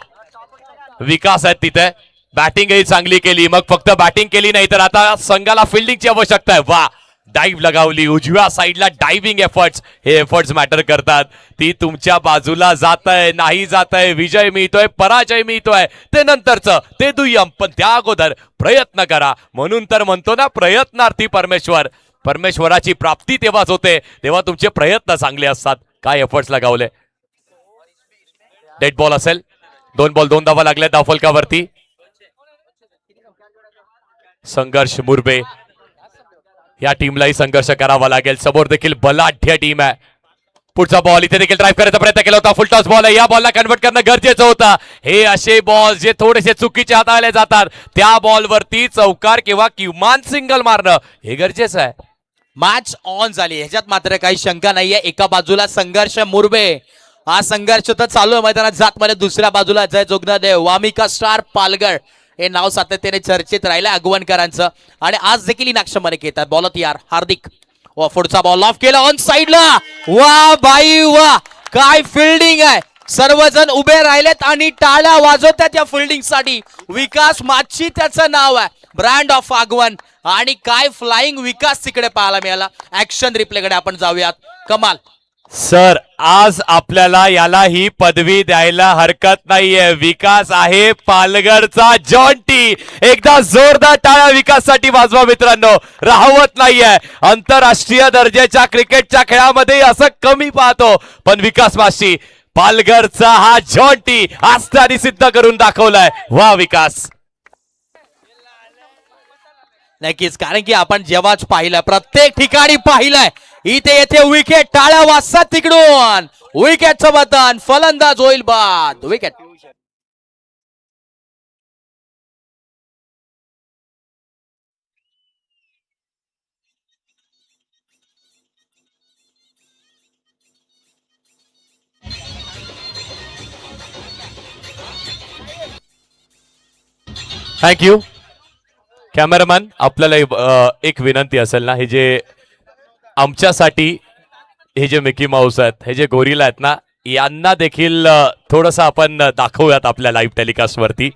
Vikas आहेत तिथे, बॅटिंगही चांगली केली. मग फक्त बॅटिंग केली नाही तर आता संघाला फिल्डिंगची आवश्यकता आहे. वा, डाईव्ह लगावली उजव्या साईडला. डायव्हिंग एफर्ट्स, हे एफर्ट्स मॅटर करतात. ती तुमच्या बाजूला जात आहे नाही जात आहे, विजय मिळतोय पराजय मिळतोय ते नंतरचं, ते दुय्यम, पण त्या अगोदर प्रयत्न करा. म्हणून तर म्हणतो ना, प्रयत्नार्थी परमेश्वर. परमेश्वराची प्राप्ती तेव्हाच होते तेव्हा तुमचे प्रयत्न चांगले असतात. काय एफर्ट्स लगावले. डेड बॉल असेल. 2 बॉल 2 धावा लागल्या धावफलकावरती. संघर्ष मुरबे या टीमलाही संघर्ष करावा लागेल. समोर देखील बलाढ्य टीम आहे. पुढचा बॉल इथे देखील ड्राईव्ह करायचा प्रयत्न केला होता. फुल टॉस बॉल आहे. या बॉलला कन्वर्ट करणं गरजेचं होतं. हे असे बॉल जे थोडेसे चुकीचे हाताळले जातात, त्या बॉलवरती चौकार किंवा किमान सिंगल मारणं हे गरजेचं आहे. मॅच ऑन झाली, ह्याच्यात मात्र काही शंका नाहीये. एका बाजूला संघर्ष मुरबे हा संघर्ष तर चालू आहे मैदानात. जात मध्ये दुसऱ्या बाजूला जय जोगनादेव, वामिका स्टार पालघर हे नाव सातत्याने चर्चेत राहिलं अगवणकरांचं. आणि आज देखील इनाक्षमध्ये येतात. बॉल तयार हार्दिक, पुढचा बॉल ऑफ केला ऑन साइडला. वा बाई वा, काय फिल्डिंग आहे. सर्वजण उभे राहिलेत आणि टाळ्या वाजवतात या फिल्डिंग साठी. विकास माची त्याचं नाव आहे, ब्रँड ऑफ आगवण. आणि काय फ्लाइंग विकास तिकडे पाहायला मिळाला. ऍक्शन रिप्लेकडे आपण जाऊयात. कमाल सर, आज आपल्याला याला ही पदवी द्यायला हरकत नाहीये. विकास आहे पालघरचा जॉन्टी. एकदा जोरदार टाळ्या विकाससाठी वाजवा मित्रांनो. राहवत नाहीये. आंतरराष्ट्रीय दर्जाच्या क्रिकेटच्या खेळामध्ये असं कमी पाहतो, पण विकास माशी पालघरचा हा जॉन्टी आज त्याने सिद्ध करून दाखवलाय. वा विकास. नक्कीच, कारण की आपण जेव्हाच पाहिलं, प्रत्येक ठिकाणी पाहिलंय, इथे येथे विकेट, टाळ्या वाजतात तिकडून. विकेटचं बटन, फलंदाज होईल बाद. विकेट. थँक्यू. कॅमेरामॅन, आपल्याला एक विनंती असेल ना, हे जे आमच्यासाठी हे जे मिकी माऊस आहेत, हे जे गोरिला आहेत ना, यांना देखील थोडंसं आपण दाखवूयात आपल्या लाईव्ह टेलिकास्ट वरती.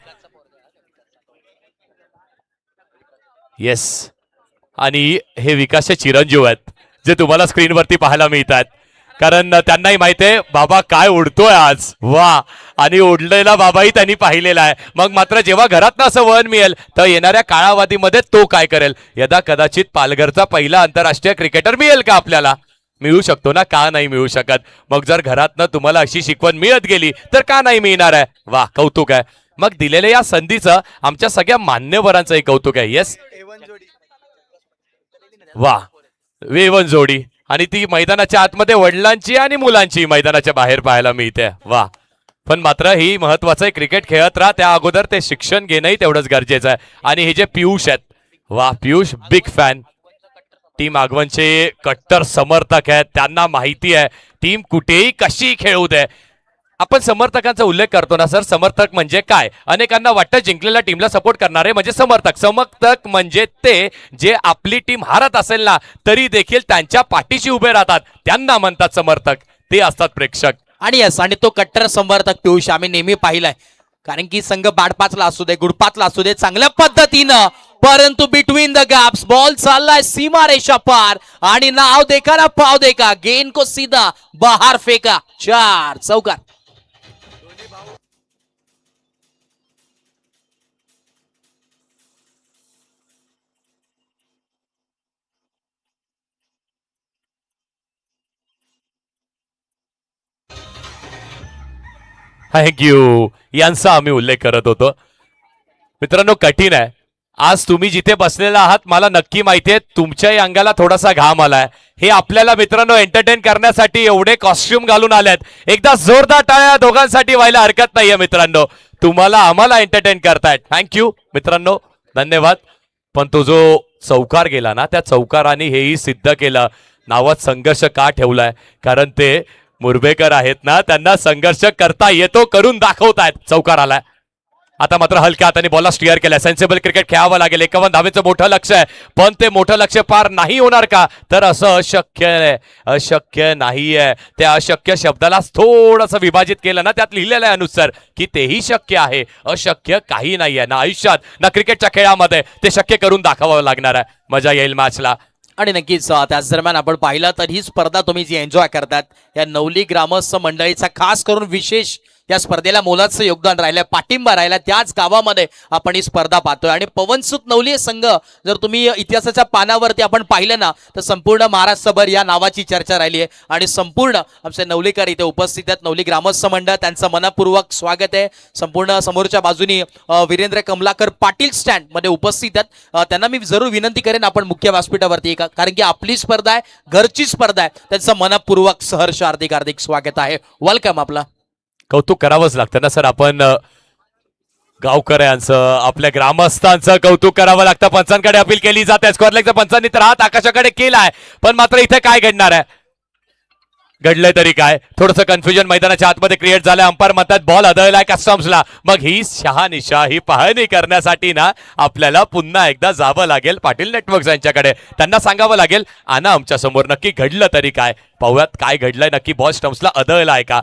येस. आणि हे विकासचे चिरंजीव आहेत जे तुम्हाला स्क्रीनवरती पाहायला मिळतात. कारण त्यांनाही माहिती आहे बाबा काय उडतोय आज. वा. आणि उडलेला बाबाही त्यांनी पाहिलेला आहे. मग मात्र जेव्हा घरात असं वळण मिळेल तर येणाऱ्या काळावधीमध्ये तो काय करेल. यदा कदाचित पालघरचा पहिला आंतरराष्ट्रीय क्रिकेटर मिळेल का आपल्याला. मिळू शकतो ना, का नाही मिळू शकत. मग जर घरातनं तुम्हाला अशी शिकवण मिळत गेली तर का नाही मिळणार आहे. वा, कौतुक आहे. मग दिलेल्या या संधीचं आमच्या सगळ्या मान्यवरांचंही कौतुक आहे. येस. वा, वेवन जोडी. आणि ती मैदानाच्या आतमध्ये वडिलांची आणि मुलांची मैदानाच्या बाहेर पाहायला मिळते. वा. पण मात्र ही महत्वाचं आहे, क्रिकेट खेळत राहा त्या अगोदर ते शिक्षण घेणंही तेवढंच गरजेचं आहे. आणि हे जे पियुष आहेत, वा, पियुष बिग फॅन. टीम आगवनचे कट्टर समर्थक आहेत. त्यांना माहिती आहे टीम कुठेही कशी खेळू दे. आपण समर्थकांचा उल्लेख करतो ना सर. समर्थक म्हणजे काय. अनेकांना वाटतं जिंकलेल्या टीमला सपोर्ट करणारे म्हणजे समर्थक. समर्थक म्हणजे ते जे आपली टीम हारत असेल ना तरी देखील त्यांच्या पाठीशी उभे राहतात, त्यांना म्हणतात समर्थक. ते असतात प्रेक्षक. आणि यस, आणि तो कट्टर समर्थक पियुष आम्ही नेहमी पाहिलाय. कारण की संघ बाडपाचला असू दे, गुडपाचला असू दे, चांगल्या पद्धतीनं, परंतु बिटवीन द गॅप्स बॉल चाललाय सीमा रेषा पार. आणि नाव देखा ना पाव देखा, गेंद को सीधा बाहर फेका. 4 चौकार. थँक्यू. यांचा आम्ही उल्लेख करत होतो. मित्रांनो, कठीण आहे. आज तुम्ही जिथे बसलेला आहात मला नक्की माहिती आहे तुमच्याही अंगाला थोडासा घाम आलाय. हे आपल्याला मित्रांनो एंटरटेन करण्यासाठी एवढे कॉस्ट्युम घालून आलेत. एकदा जोरदार टाळ्या दोघांसाठी व्हायला हरकत नाहीये मित्रांनो. तुम्हाला आम्हाला एंटरटेन करतायत. थँक्यू मित्रांनो, धन्यवाद. पण तो जो चौकार गेला ना, त्या चौकाराने हेही सिद्ध केलं नावात संघर्ष का ठेवलाय. कारण ते मुरबेकर आहेत ना, त्यांना संघर्ष करता येतो, करून दाखवतायत. चौकार आलाय. आता मात्र हलक्या हाताने बॉलला स्टिअर केलाय. सेन्सिबल क्रिकेट खेळावं लागेल. 51 धावेचं मोठं लक्ष आहे, पण ते मोठं लक्ष पार नाही होणार का. तर असं अशक्य आहे, अशक्य नाहीये. त्या अशक्य शब्दाला थोडंसं विभाजित केलं ना, त्यात लिहिलेलं आहे अनुसार की तेही शक्य आहे. अशक्य काही नाहीये ना आयुष्यात ना क्रिकेटच्या खेळामध्ये. ते शक्य करून दाखवावं लागणार आहे. मजा येईल मॅचला. आणि नक्कीच त्याच दरम्यान आपण पाहिलं तर ही स्पर्धा तुम्ही जी एन्जॉय करतात या नवली ग्रामस्थ मंडळीचा खास करून विशेष या स्पर्धेला मोलाचं योगदान राहिलं, पाठिंबा राहिला. त्याच गावामध्ये आपण ही स्पर्धा पाहतोय. आणि पवनसुत नवली संघ जर तुम्ही इतिहासाच्या पानावरती आपण पाहिलं ना तर संपूर्ण महाराष्ट्रभर या नावाची चर्चा राहिली आहे. आणि संपूर्ण आमचे नवलीकर इथे उपस्थित आहेत. नवली ग्रामस्थ मंडळ त्यांचं मनपूर्वक स्वागत आहे. संपूर्ण समोरच्या बाजूनी वीरेंद्र कमलाकर पाटील स्टँड मध्ये उपस्थित आहेत. त्यांना मी जरूर विनंती करेन आपण मुख्य व्यासपीठावरती, कारण की आपली स्पर्धा आहे, घरची स्पर्धा आहे. त्यांचं मनपूर्वक सहर्ष हार्दिक हार्दिक स्वागत आहे. वेलकम. आपला कौतुक करावंच लागतं ना सर. आपण गावकऱ्यांचं, आपल्या ग्रामस्थांचं कौतुक करावं लागतं. पंचांकडे अपील केली जाते. स्क्वेअर लेगचा पंचांनी तर हात आकाशाकडे केलाय, पण मात्र इथे काय घडणार आहे. घडलंय तरी काय, थोडंसं कन्फ्युजन मैदानाच्या आतमध्ये क्रिएट झालंय. अंपायर म्हणतात बॉल अदळलाय कस्टम्सला. मग ही शहानिशा ही पाहणी करण्यासाठी ना आपल्याला पुन्हा एकदा जावं लागेल पाटील नेटवर्क्स यांच्याकडे. त्यांना सांगावं लागेल आणा आमच्या समोर नक्की घडलं तरी काय. पाहूयात काय घडलंय नक्की. बॉल स्टम्प्सला अदळलाय का.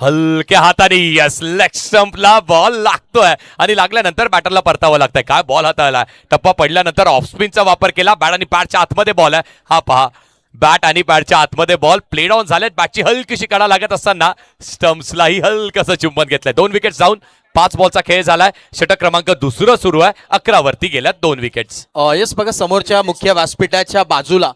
हलक्या हाताने यस लेग स्टंपला बॉल लागतोय आणि लागल्यानंतर बॅटरला परतावं लागतंय. काय बॉल हाताळलाय. टप्पा पडल्यानंतर ऑफ स्पिनचा वापर केला. बॅट आणि पॅडच्या आतमध्ये बॉल आहे. हा पहा बॅट आणि पॅडच्या आतमध्ये बॉल प्ले डाऊन झालेत. बॅटची हलकीशी कडा लागत असताना स्टम्प्सलाही हलकसं चुंबन घेतलंय. 2 विकेट्स जाऊन 5 बॉलचा खेळ झालाय. षटक क्रमांक दुसरं सुरू आहे. 11 वरती गेल्यात 2 विकेट्स. येस बघा समोरच्या मुख्य व्यासपीठाच्या बाजूला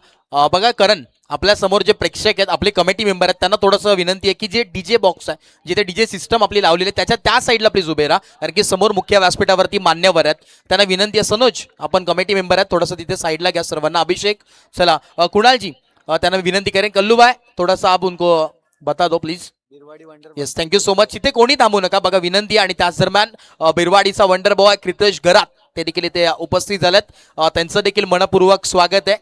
बघा करण आपल्या समोर जे प्रेक्षक आहेत आपले कमिटी मेंबर आहेत त्यांना थोडंसं विनंती आहे की जे डीजे बॉक्स आहे जिथे डीजे सिस्टम आपली लावलेली आहे त्याच्या त्या साईडला प्लीज उभे राहा. कारण की समोर मुख्य व्यासपीठावरती मान्यवर आहेत. त्यांना विनंती आहे सनोज आपण कमिटी मेंबर आहेत थोडंसं तिथे साईडला घ्या सर्वांना. अभिषेक चला कुणालजी त्यांना विनंती करेन. कल्लू भाई थोड़ा सा आप उनको बता दो please. Yes thank you so much. तिथे कोणी थांबू नका बघा विनंती. आणि त्याच दरम्यान बिरवाडीचा वंडर बॉय क्रितेश घरात ते देखील इथे उपस्थित झालेत. त्यांचं देखील मनपूर्वक स्वागत आहे.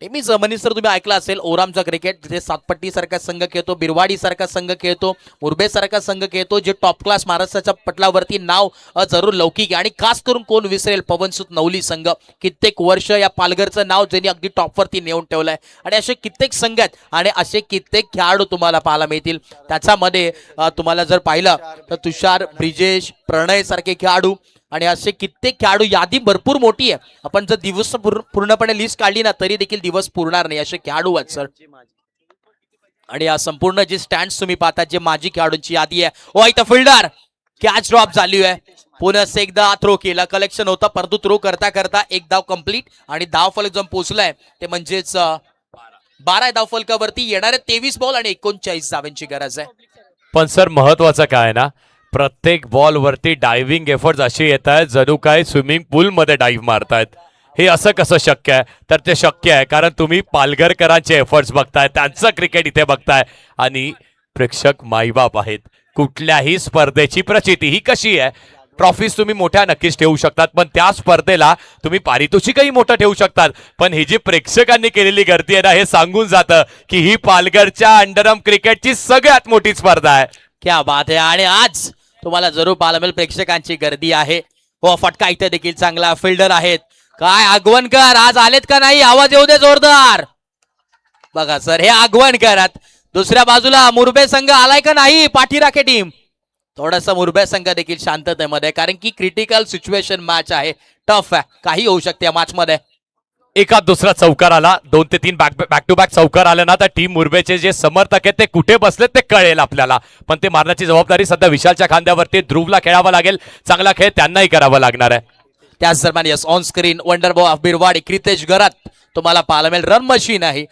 नेहमीच मनीष सर तुम्ही ऐकला असेल ओरामचा क्रिकेट जिथे सातपट्टी सारखा संघ खेळतो, बिरवाडी सारखा संघ खेळतो, मुरबे सारखा संघ खेळतो जे टॉप क्लास महाराष्ट्राच्या पटलावरती नाव जरूर लौकिक आहे. आणि खास करून कोण विसरेल पवनसुत नवली संघ. कित्येक वर्ष या पालघरचं नाव ज्यांनी अगदी टॉपवरती नेऊन ठेवलंय. आणि असे कित्येक संघ आहेत आणि असे कित्येक खेळाडू तुम्हाला पाहायला मिळतील. त्याच्यामध्ये तुम्हाला जर पाहिलं तर तुषार, ब्रिजेश, प्रणय सारखे खेळाडू आणि असे कित्येक खेळाडू. यादी भरपूर मोठी आहे. आपण जर दिवस पूर्णपणे लिस्ट काढली ना तरी देखील दिवस पुरणार नाही असे खेळाडू आहेत सर. आणि या संपूर्ण जे स्टँड तुम्ही पाहता जे माजी खेळाडूंची यादी आहे. ओ इथं फिल्डर कॅच ड्रॉप झाली आहे. पुन्हा एकदा थ्रो केला. कलेक्शन होता परंतु थ्रो करता करता एक धाव कंप्लीट आणि धाव फलक जो पोहोचलाय ते म्हणजेच 12 धाव फलकावरती येणारे 23 बॉल आणि 39 धावांची गरज आहे. पण सर महत्वाचं काय ना प्रत्येक बॉल वरती डायव्हिंग एफर्ट्स असे येत आहेत जणू काय स्विमिंग पूल मध्ये डाईव्ह मारतायत. हे असं कसं शक्य आहे. तर ते शक्य आहे कारण तुम्ही पालघरकरांचे एफर्ट्स बघताय, त्यांचं क्रिकेट इथे बघताय आणि प्रेक्षक माईबाप आहेत. कुठल्याही स्पर्धेची प्रचिती ही कशी आहे. ट्रॉफीज तुम्ही मोठ्या नक्कीच ठेवू शकतात पण त्या स्पर्धेला तुम्ही पारितोषिकही मोठं ठेवू शकतात. पण ही जी प्रेक्षकांनी केलेली गर्दी आहे ना हे सांगून जातं की ही पालघरच्या अंडरआर्म क्रिकेटची सगळ्यात मोठी स्पर्धा आहे. क्या बात आहे. आणि आज तुम्हाला जरूर पाहायला मिळेल प्रेक्षकांची गर्दी आहे. हो फटका इथे देखील चांगला. फिल्डर आहेत काय आगवणकर आज आलेत का नाही. आवाज येऊ दे जोरदार. बघा सर हे आगवणकर आहेत. दुसऱ्या बाजूला मुरबे संघ आलाय का नाही. पाठीराखे टीम थोडासा मुरबे संघ देखील शांततेमध्ये कारण की क्रिटिकल सिच्युएशन मॅच आहे. टफ आहे काही होऊ शकते या मॅच मध्ये. एकात दुसरा चौकार आला 2 ते 3 बॅक टू बॅक चौकार आले ना तर टीम मुरबेचे जे समर्थक आहेत ते कुठे बसलेत ते कळेल आपल्याला. पण ते मारण्याची जबाबदारी सध्या विशालच्या खांद्यावरती. ध्रुवला खेळावा लागेल. चांगला खेळ त्यांनाही करावा लागणार आहे. त्याच दरम्यान yes on screen wonder boy of Birwadi Kritesh घरात तुम्हाला पाहायला मिळेल. रन मशीन आहे.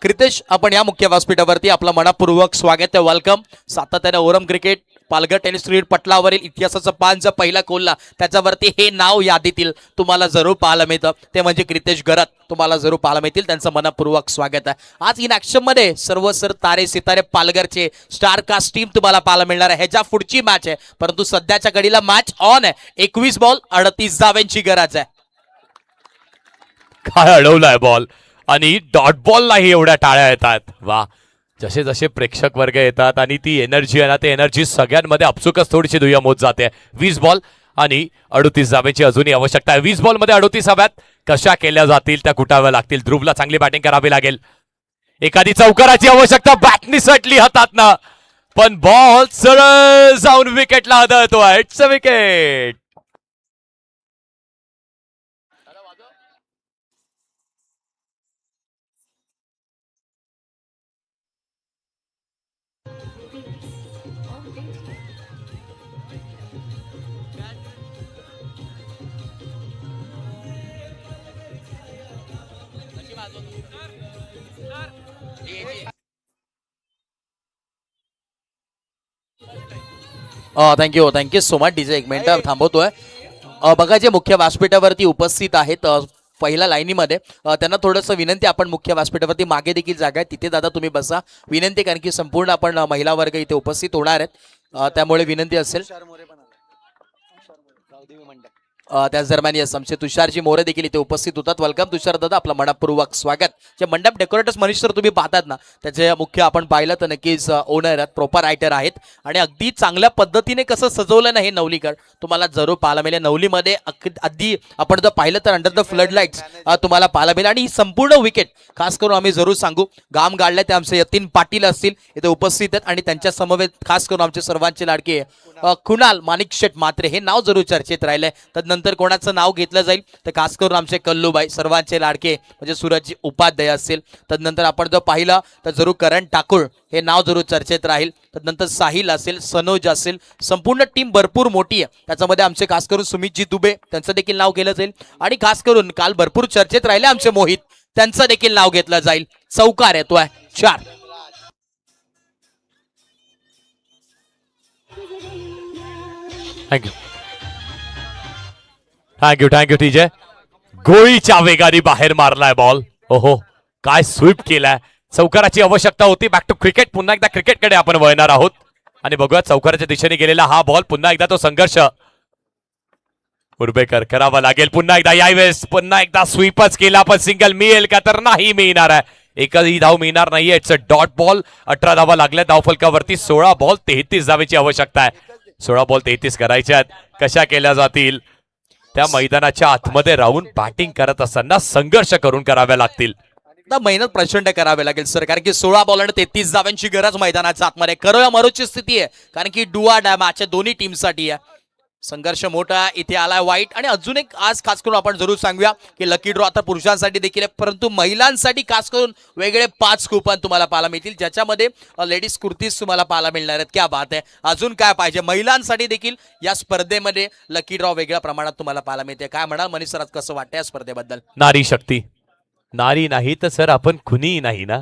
क्रितेश आपण या मुख्य व्यासपीठावरती आपलं मनपूर्वक स्वागत आहे. वेलकम. सातत्याने ओरम क्रिकेट पालघर टेनिस क्रिकेट पटलावरील इतिहासाचं पान जर पहिला खोलला त्याच्यावरती हे नाव यादीतील तुम्हाला जरूर पाहायला मिळतं ते म्हणजे क्रितेश घरात तुम्हाला जरूर पाहायला मिळतील. त्यांचं मनपूर्वक स्वागत आहे. आज इन ऍक्शन मध्ये सर्व सर तारे सितारे पालघरचे स्टार कास्ट टीम तुम्हाला पाहायला मिळणार आहे. ह्याच्या पुढची मॅच आहे परंतु सध्याच्या घडीला मॅच ऑन आहे. 21 बॉल 38 धावांची गरज आहे. काय अडवलाय बॉल आणि डॉट बॉललाही एवढ्या टाळ्या येतात. वा जसे जसे प्रेक्षक वर्ग येतात आणि ती एनर्जी आहे ना ते एनर्जी सगळ्यांमध्ये अपसुकच थोडीशी दुय्यम होत जाते. 20 बॉल आणि 38 धावांची अजूनही आवश्यकता आहे. 20 बॉल मध्ये 38 धाव्यात कशा केल्या जातील त्या कुटाव्या लागतील. ध्रुवला चांगली बॅटिंग करावी लागेल. एखादी चौकाराची आवश्यकता. बॅट निसटली हातातनं पण बॉल सरळ जाऊन विकेटला आदळतोय. It's a wicket. Thank you so much DJ. एक मिनिट थांबवतोय. बघा जे मुख्य व्यासपीठावरती उपस्थित आहेत पहिल्या लाईनीमध्ये त्यांना थोडंसं विनंती आपण मुख्य व्यासपीठावरती मागे देखील जागा आहे तिथे दादा तुम्ही बसा. विनंती कारण की संपूर्ण आपण महिला वर्ग इथे उपस्थित होणार आहेत त्यामुळे विनंती असेल. त्याच दरम्यान यस आमचे तुषारजी मोरे देखील इथे उपस्थित होतात. वेलकम तुषार दादा, आपलं मनपूर्वक स्वागत. जे मंडप डेकोरेटर्स मनीष सर तुम्ही पाहतात ना, त्याचे मुख्य आपण पाहिलं तर नक्कीच ओनर आहेत, प्रॉपर रायटर आहेत आणि अगदी चांगल्या पद्धतीने कसं सजवलं ना हे नवलीकर तुम्हाला जरूर पाहायला मिळेल. नवलीमध्ये अगदी आपण जर पाहिलं तर अंडर द फ्लड लाईट्स तुम्हाला पाहायला मिळेल आणि ही संपूर्ण विकेट खास करून आम्ही जरूर सांगू घाम गाळले ते आमचे यतीन पाटील असतील इथे उपस्थित आहेत आणि त्यांच्या समवेत खास करून आमचे सर्वांचे लाडके कुणाल माणिकशेठ मात्रे हे नाव जरूर चर्चेत राहिले. तदनंतर कोणाचं नाव घेतलं जाईल तर खास करून आमचे कल्लूबाई सर्वांचे लाडके म्हणजे सूरज उपाध्याय असतील. तदनंतर आपण जर पाहिलं तर जरूर करण ठाकूर हे नाव जरूर चर्चेत राहील. तदनंतर साहिल असेल, सनोज असेल, संपूर्ण टीम भरपूर मोठी आहे. त्याच्यामध्ये आमचे खास करून सुमितजी दुबे त्यांचं देखील नाव घेतलं जाईल आणि खास करून काल भरपूर चर्चेत राहिले आमचे मोहित त्यांचं देखील नाव घेतलं जाईल. चौकार येतोय 4. Thank you thank you thank you TJ. गोळीच्या वेगाने बाहेर मारलाय बॉल. ओहो काय स्वीप केलाय. चौकाराची आवश्यकता होती. Back to cricket. पुन्हा एकदा क्रिकेटकडे आपण वळणार आहोत आणि बघूया चौकाराच्या दिशेने गेलेला हा बॉल. पुन्हा एकदा तो संघर्ष उर्बेकर करावा लागेल पुन्हा एकदा. यावेळेस पुन्हा एकदा स्वीपच केला पण सिंगल मिळेल का तर नाही मिळणार आहे. एकही धाव मिळणार नाहीये. It's a dot ball. 18 धावा लागल्या धावफलकावरती. 16 बॉल 33 धावेची आवश्यकता आहे. 16 बॉल 33 करायच्यात. कशा केल्या जातील त्या मैदानाच्या आतमध्ये राहून बॅटिंग करत असताना संघर्ष करून कराव्या लागतील. मेहनत प्रचंड करावी लागेल सर, कारण की 16 बॉल आणि 33 धाव्यांची गरज मैदानाच्या आतमध्ये करोया मरोची स्थिती आहे. कारण की डुआ डॅम आजच्या दोन्ही टीमसाठी आहे. संघर्ष मोठा इथे आलाय वाईट. आणि अजून एक आज खास करून आपण जरूर सांगूया की लकी ड्रॉ आता पुरुषांसाठी देखील आहे परंतु महिलांसाठी खास करून वेगळे 5 कुपन तुम्हाला पाहायला मिळतील ज्याच्यामध्ये लेडीज कुर्तीज तुम्हाला पाहायला मिळणार आहेत. क्या बात आहे. अजून काय पाहिजे. महिलांसाठी देखील या स्पर्धेमध्ये लकी ड्रॉ वेगळ्या प्रमाणात तुम्हाला पाहायला मिळते. काय म्हणाल मनीष सर, कसं वाटतं या स्पर्धेबद्दल? नारी शक्ती. नारी नाही तर सर आपण कुणीही नाही ना.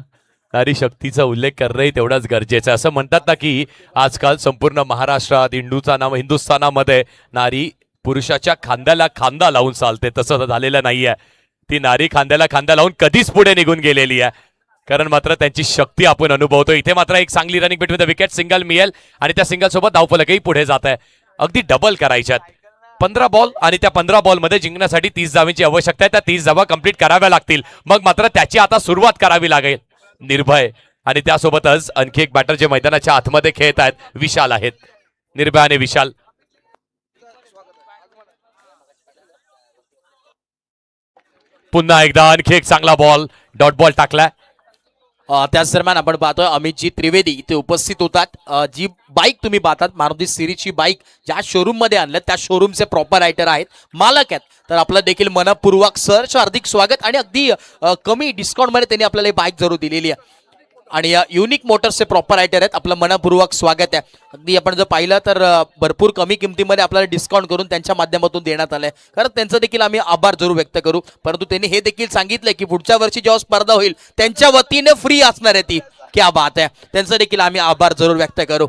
नारी शक्तीचा उल्लेख करणंही तेवढाच गरजेचं आहे. असं म्हणतात ना की आजकाल संपूर्ण महाराष्ट्रात हिंदुस्थानामध्ये नारी पुरुषाच्या खांद्याला खांदा लावून चालते. तसं झालेलं नाहीये. ती नारी खांद्याला खांदा लावून कधीच पुढे निघून गेलेली आहे. कारण मात्र त्यांची शक्ती आपण अनुभवतो. इथे मात्र एक चांगली running between the wicket single मिळेल आणि त्या सिंगल सोबत धावफलकही पुढे जात आहे. अगदी डबल करायच्यात. 15 बॉल आणि त्या 15 बॉलमध्ये जिंकण्यासाठी 30 धावांची आवश्यकता आहे. त्या 30 धावा कंप्लीट कराव्या लागतील. मग मात्र त्याची आता सुरुवात करावी लागेल. निर्भय आणि त्यासोबतच आणखी एक बॅटर जे मैदानाच्या आतमध्ये खेळत आहेत विशाल आहेत. निर्भय आणि विशाल. पुन्हा एकदा आणखी एक चांगला बॉल. डॉट बॉल टाकलाय. त्याच दरम्यान आपण पाहतोय अमितजी त्रिवेदी इथे उपस्थित होतात. जी बाईक तुम्ही पाहतात मारुती सिरीजची बाईक ज्या शोरूम मध्ये आणलं त्या शोरूमचे प्रॉपर रायटर आहेत, मालक आहेत. तर आपलं देखील मनपूर्वक सहर्ष हार्दिक स्वागत आणि अगदी कमी डिस्काउंट मध्ये त्यांनी आपल्याला बाईक जरूर दिलेली आहे आणि युनिक मोटर्सचे प्रॉपर रायटर आहेत. आपलं मनपूर्वक स्वागत आहे. अगदी आपण जर पाहिलं तर भरपूर कमी किमतीमध्ये आपल्याला डिस्काउंट करून त्यांच्या माध्यमातून देण्यात आलंय. कारण त्यांचं देखील आम्ही आभार जरूर व्यक्त करू. परंतु त्यांनी हे देखील सांगितलंय की पुढच्या वर्षी जेव्हा स्पर्धा होईल त्यांच्या वतीने फ्री असणार आहे ती. क्या बात आहे. त्यांचं देखील आम्ही आभार जरूर व्यक्त करू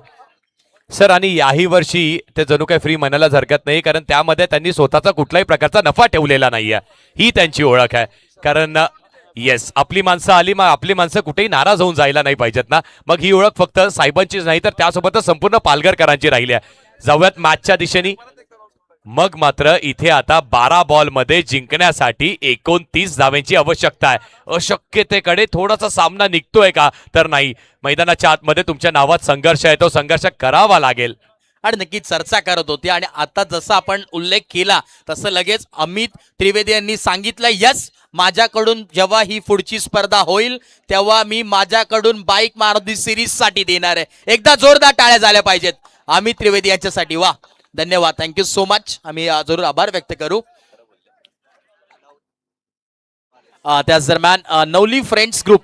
सर. आणि याही वर्षी ते जणू काही फ्री म्हणायलाच हरकत नाही कारण त्यामध्ये त्यांनी स्वतःचा कुठलाही प्रकारचा नफा ठेवलेला नाहीये. ही त्यांची ओळख आहे. कारण येस आपली माणसं आली मग आपली माणसं कुठेही नाराज होऊन जायला नाही पाहिजेत ना. मग ही ओळख फक्त साहेबांचीच नाही तर त्यासोबतच संपूर्ण पालघरकरांची राहिली आहे. जाऊयात मॅचच्या दिशेने. मग मात्र इथे आता 12 बॉलमध्ये जिंकण्यासाठी 29 धावांची आवश्यकता आहे. अशक्यतेकडे थोडासा सामना निघतोय का तर नाही. मैदानाच्या आतमध्ये तुमच्या नावात संघर्ष आहे. तो संघर्ष करावा लागेल. आणि नक्कीच चर्चा करत होती आणि आता जसं आपण उल्लेख केला तसं लगेच अमित त्रिवेदी यांनी सांगितलं यस माझ्याकडून जेव्हा ही पुढची स्पर्धा होईल तेव्हा मी माझ्याकडून बाईक मारुती सिरीज साठी देणार आहे. एकदा जोरदार टाळ्या झाल्या पाहिजेत अमित त्रिवेदी यांच्यासाठी. वा धन्यवाद. Thank you so much. आम्ही जरूर आभार व्यक्त करू. त्याच दरम्यान नवली फ्रेंड्स ग्रुप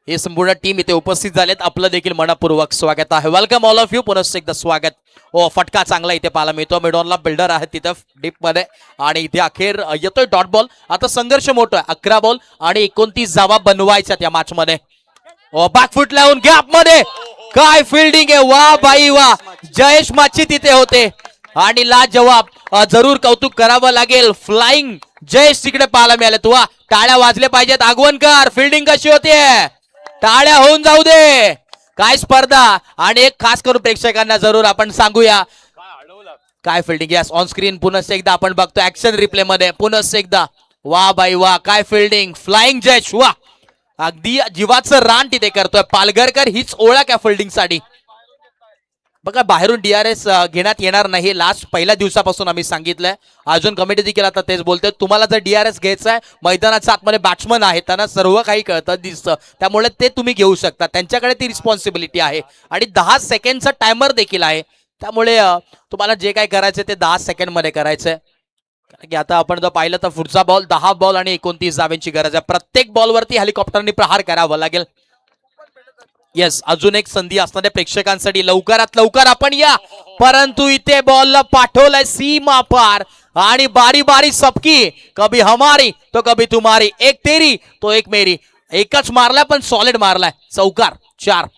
हे संपूर्ण टीम इथे उपस्थित झालेत. आपलं देखील मनपूर्वक स्वागत आहे. Welcome all of you. पुनश्च एकदा स्वागत. ओ फटका चांगला इथे पाहायला मिळतो. मिडॉनला बिल्डर आहेत तिथं डीप मध्ये आणि इथे अखेर येतोय डॉट बॉल. आता संघर्ष मोठा आहे. 11 बॉल आणि 29 धावा बनवायच्यात या मॅच मध्ये. बॅकफुट लावून गॅप मध्ये काय फिल्डिंग आहे. वा बाई वा. जयेश माची तिथे होते आणि लाजवाब जरूर कौतुक करावं लागेल. फ्लाइंग जयेश तिकडे पाहायला मिळाले. वा टाळ्या वाजले पाहिजेत. आगवणकर फिल्डिंग कशी होते. टाळ्या होऊन जाऊ दे. काय स्पर्धा. आणि एक खास करून प्रेक्षकांना जरूर आपण सांगूया काय फिल्डिंग, यस ऑन स्क्रीन पुन्हा एकदा आपण बघतो ऍक्शन रिप्ले मध्ये पुन्हा एकदा. वा बाई वा, काय फिल्डिंग, फ्लाइंग जयश, वा अगदी जीवाचं रान तिथे करतोय पालघरकर. हीच ओळख आहे फिल्डिंग साठी. बघा बाहेरून डीआरएस घेण्यात येणार नाही, लास्ट पहिल्या दिवसापासून आम्ही सांगितलंय. अजून कमिटी देखील आता तेच बोलतोय, तुम्हाला जर डीआरएस घ्यायचा आहे, मैदानाच्या आतमध्ये बॅट्समन आहे, त्यांना सर्व काही कळतं दिसतं, त्यामुळे ते तुम्ही घेऊ शकता, त्यांच्याकडे ती रिस्पॉन्सिबिलिटी आहे. आणि 10 सेकंडचा टायमर देखील आहे, त्यामुळे तुम्हाला जे काही करायचं ते 10 सेकंड मध्ये करायचंय. कारण की आता आपण जर पाहिलं तर पुढचा बॉल 10 बॉल आणि 29 धावांची गरज आहे. प्रत्येक बॉलवरती हेलिकॉप्टरने प्रहार करावा लागेल. येस, अजून एक संधी असणाऱ्या प्रेक्षकांसाठी, लवकरात लवकर आपण या. परंतु इथे बॉलला पाठवलंय सीमा पार आणि बारी बारी सबकी, कभी हमारी तो कभी तुम्हारी, एक तेरी तो एक मेरी. एकच मारलाय पण सॉलिड मारलाय, चौकार 4.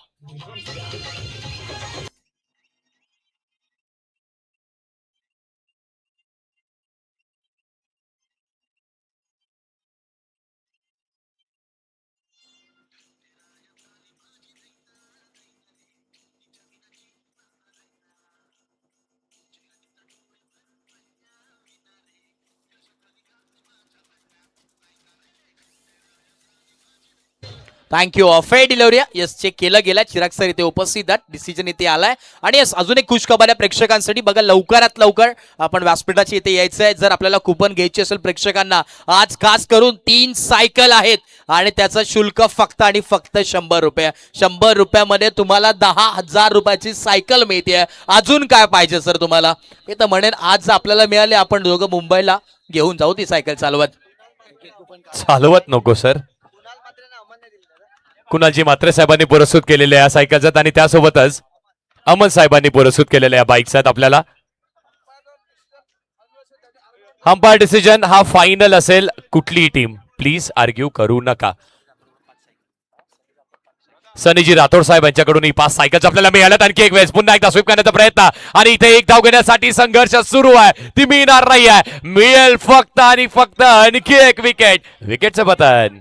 Thank you. Fair delivery, yes check केलं गेलं. चिराग सर इथे उपस्थित आहेत, डिसिजन इथे आलाय. आणि येस, अजून एक खुश खबर आहे प्रेक्षकांसाठी. बघा लवकरात लवकर आपण व्यासपीठाची इथे यायचं आहे. जर आपल्याला कुपन घ्यायची असेल प्रेक्षकांना, आज खास करून 3 सायकल आहेत आणि त्याचं शुल्क फक्त आणि फक्त 100 रुपये. 100 रुपयामध्ये तुम्हाला 10,000 रुपयाची सायकल मिळते. अजून काय पाहिजे सर तुम्हाला? मी तर म्हणेन आज आपल्याला मिळाले, आपण दोघं मुंबईला घेऊन जाऊ ती सायकल चालवत नको सर. कुणालजी म्हात्रे साहेबांनी पुरस्कृत केलेल्या या सायकल्स आहेत आणि त्यासोबतच अमन साहेबांनी पुरस्कृत केलेल्या या बाईक्स आहेत आपल्याला. अंपायर डिसिजन हा फायनल असेल. कुठलीही टीम प्लीज आर्ग्यू करू नका. सनीजी राठोड साहेब यांच्याकडून ही 5 सायकल्स आपल्याला मिळाल्यात. आणखी एक वेळेस पुन्हा एकदा स्वीप करण्याचा प्रयत्न आणि इथे एक धाव घेण्यासाठी संघर्ष सुरू आहे. ती मिळणार नाही आहे, मिळेल फक्त आणि फक्त आणखी एक विकेट. विकेटचं पतन.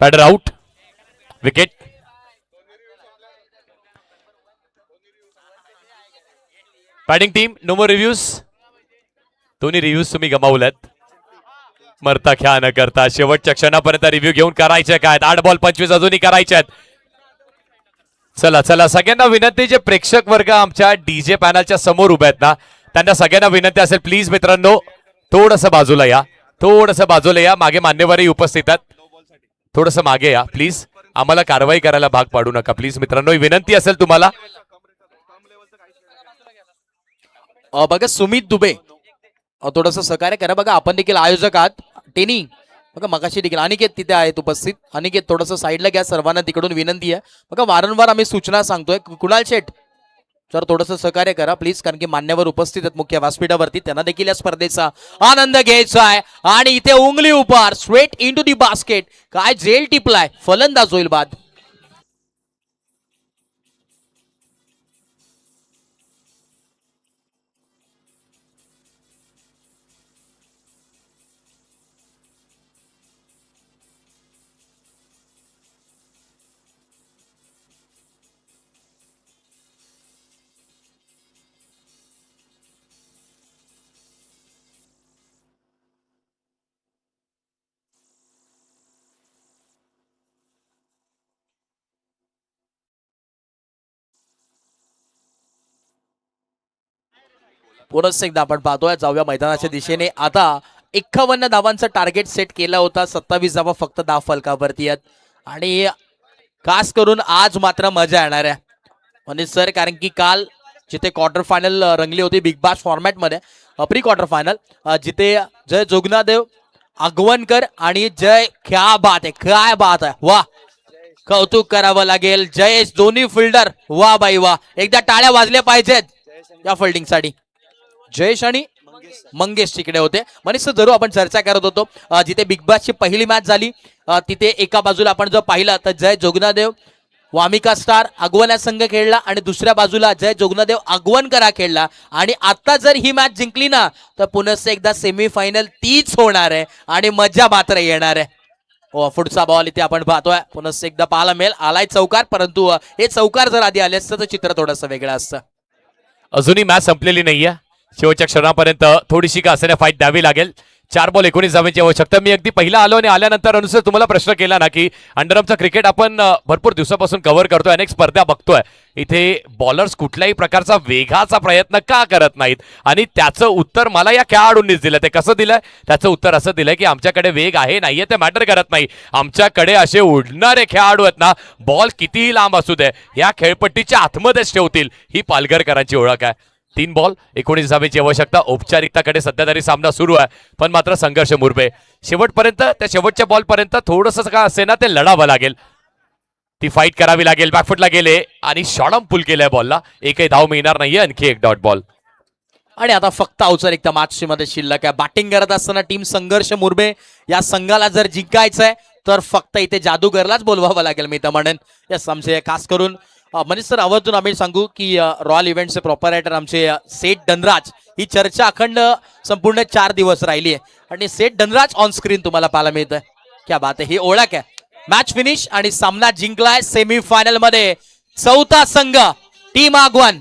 Batter out, wicket. Batting team no more reviews. दोन्ही रिव्ह्यूज तुम्ही गमावल्यात. मरता ख्या न करता शेवटच्या क्षणापर्यंत रिव्ह्यू घेऊन करायचे काय? 8 बॉल 25 अजूनही करायचे आहेत. चला चला, सगळ्यांना विनंती, जे प्रेक्षक वर्ग आमच्या डीजे पॅनलच्या समोर उभे आहेत ना, त्यांना सगळ्यांना विनंती असेल, प्लीज मित्रांनो थोडंसं बाजूला या, थोडंसं बाजूला या. मागे मान्यवरही उपस्थित आहेत, थोडंसं मागे या प्लीज. आम्हाला कारवाई करायला भाग पाडू नका प्लीज मित्रांनो, विनंती असेल तुम्हाला. बघा सुमित दुबे थोडंसं सहकार्य करा. बघा आपण देखील आयोजक आहात. टेनी बघा मगाशी देखील अनिकेत तिथे आहेत उपस्थित. अनिकेत थोडंसं साईडला घ्या, सर्वांना तिकडून विनंती आहे. बघा वारंवार आम्ही सूचना सांगतोय. कुणाल शेठ सर थोडंसं सहकार्य करा प्लीज, कारण की मान्यवर उपस्थित आहेत मुख्य व्यासपीठावरती, त्यांना देखील या स्पर्धेचा आनंद घ्यायचा आहे. आणि इथे उंगली उपार, स्ट्रेट इनटू दी बास्केट. काय जेल टिपलाय, फलंदाज होईल बाद. पुनश्च एकदा आपण पाहतोय, जाऊया मैदानाच्या दिशेने. आता 51 धावांचं टार्गेट सेट केला होता, 27 धावा फक्त धाव फलकावरती आहेत. आणि खास करून आज मात्र मजा येणार आहे म्हणजे सर, कारण की काल जिथे क्वार्टर फायनल रंगली होती बिग बॅश फॉर्मॅटमध्ये, प्री क्वार्टर फायनल, जिथे जय जोगनादेव आगवणकर आणि जय, क्या बात आहे, काय बात आहे, वा कौतुक करावं लागेल. जयेश दोन्ही फिल्डर, वा बाई वा, एकदा टाळ्या वाजल्या पाहिजेत या फिल्डिंग साठी. जयेश आणि मंगेश तिकडे होते. मनीष सर, जरूर आपण चर्चा करत होतो जिथे बिग बॉसची पहिली मॅच झाली तिथे एका बाजूला आपण जर पाहिलं तर जय जोगनादेव वामिका स्टार अगवन या संघ खेळला आणि दुसऱ्या बाजूला जय जोगनादेव अगवनकरा खेळला. आणि आता जर ही मॅच जिंकली ना तर पुन्हा एकदा सेमीफायनल तीच होणार आहे आणि मजा मात्र येणार आहे. पुढचा बॉल इथे आपण पाहतोय पुन्हा एकदा पाहायला मिळेल. आलाय चौकार, परंतु हे चौकार जर आधी आले असतं तर चित्र थोडंसं वेगळं असतं. अजूनही मॅच संपलेली नाहीये. शेवटच्या क्षणापर्यंत थोडीशी का असेना फाईट द्यावी लागेल. 4 बॉल 19 धावांची आवश्यकता. मी अगदी पहिला आलो आणि आल्यानंतर अनुसार तुम्हाला प्रश्न केला ना की अंडरआर्मचं क्रिकेट आपण भरपूर दिवसापासून कव्हर करतोय, अनेक स्पर्धा बघतोय. इथे बॉलर्स कुठल्याही प्रकारचा वेगाचा प्रयत्न का करत नाहीत आणि त्याचं उत्तर मला या खेळाडूंनीच दिलं. ते कसं दिलंय? त्याचं उत्तर असं दिलंय की आमच्याकडे वेग आहे नाहीये ते मॅटर करत नाही. आमच्याकडे असे उडणारे खेळाडू आहेत ना, बॉल कितीही लांब असू दे या खेळपट्टीच्या आतमध्येच ठेवतील. ही पालघरकरांची ओळख आहे. 3 बॉल 19 धावेची आवश्यकता. औपचारिकताकडे सध्या तरी सामना सुरू आहे, पण मात्र संघर्ष मुरबे शेवटपर्यंत. त्या शेवटच्या बॉलपर्यंत थोडंसं का असे ना ते लढावं लागेल. ती फाईट करावी लागेल. बॅकफुटला गेले आणि शॉर्टम पुल केलाय बॉलला. एकही धाव मिळणार नाहीये. आणखी एक डॉट बॉल. आणि आता फक्त औपचारिकता मॅचमध्ये शिल्लक आहे. बॅटिंग करत असताना टीम संघर्ष मुरबे या संघाला जर जिंकायचंय तर फक्त इथे जादूगरलाच बोलवावं लागेल मी तर म्हणेन. यस, आमचे खास करून मनीष सर आवर्जून आम्ही सांगू की रॉयल इव्हेंटचे प्रॉपरायटर आमचे सेठ धनराज, ही चर्चा अखंड संपूर्ण 4 दिवस राहिली आहे आणि सेठ धनराज ऑन स्क्रीन तुम्हाला पाहायला मिळतंय. क्या बात आहे, ही ओळख आहे. मॅच फिनिश आणि सामना जिंकलाय सेमीफायनल मध्ये चौथा संघ team आगवन.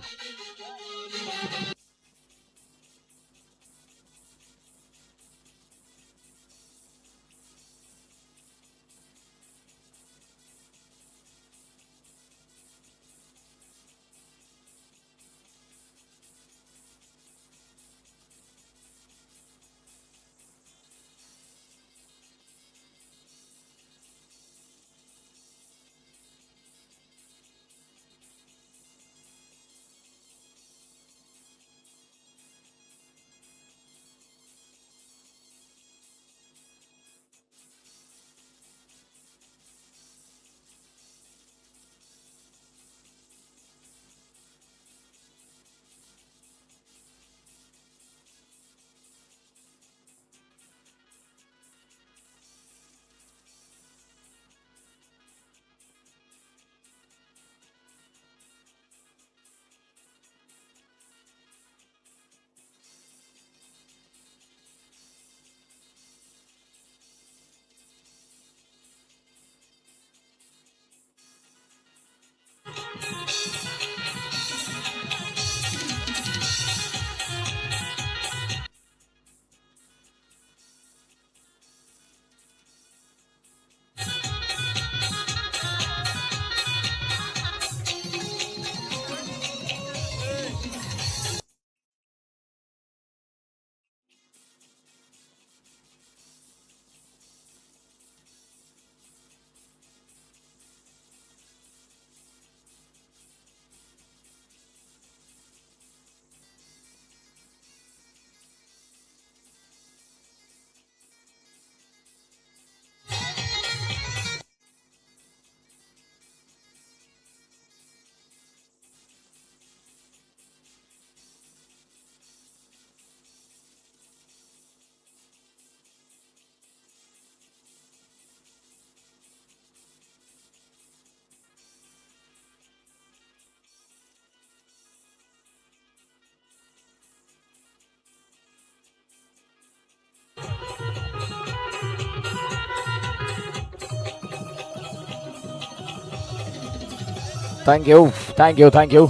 Thank you, thank you, thank you.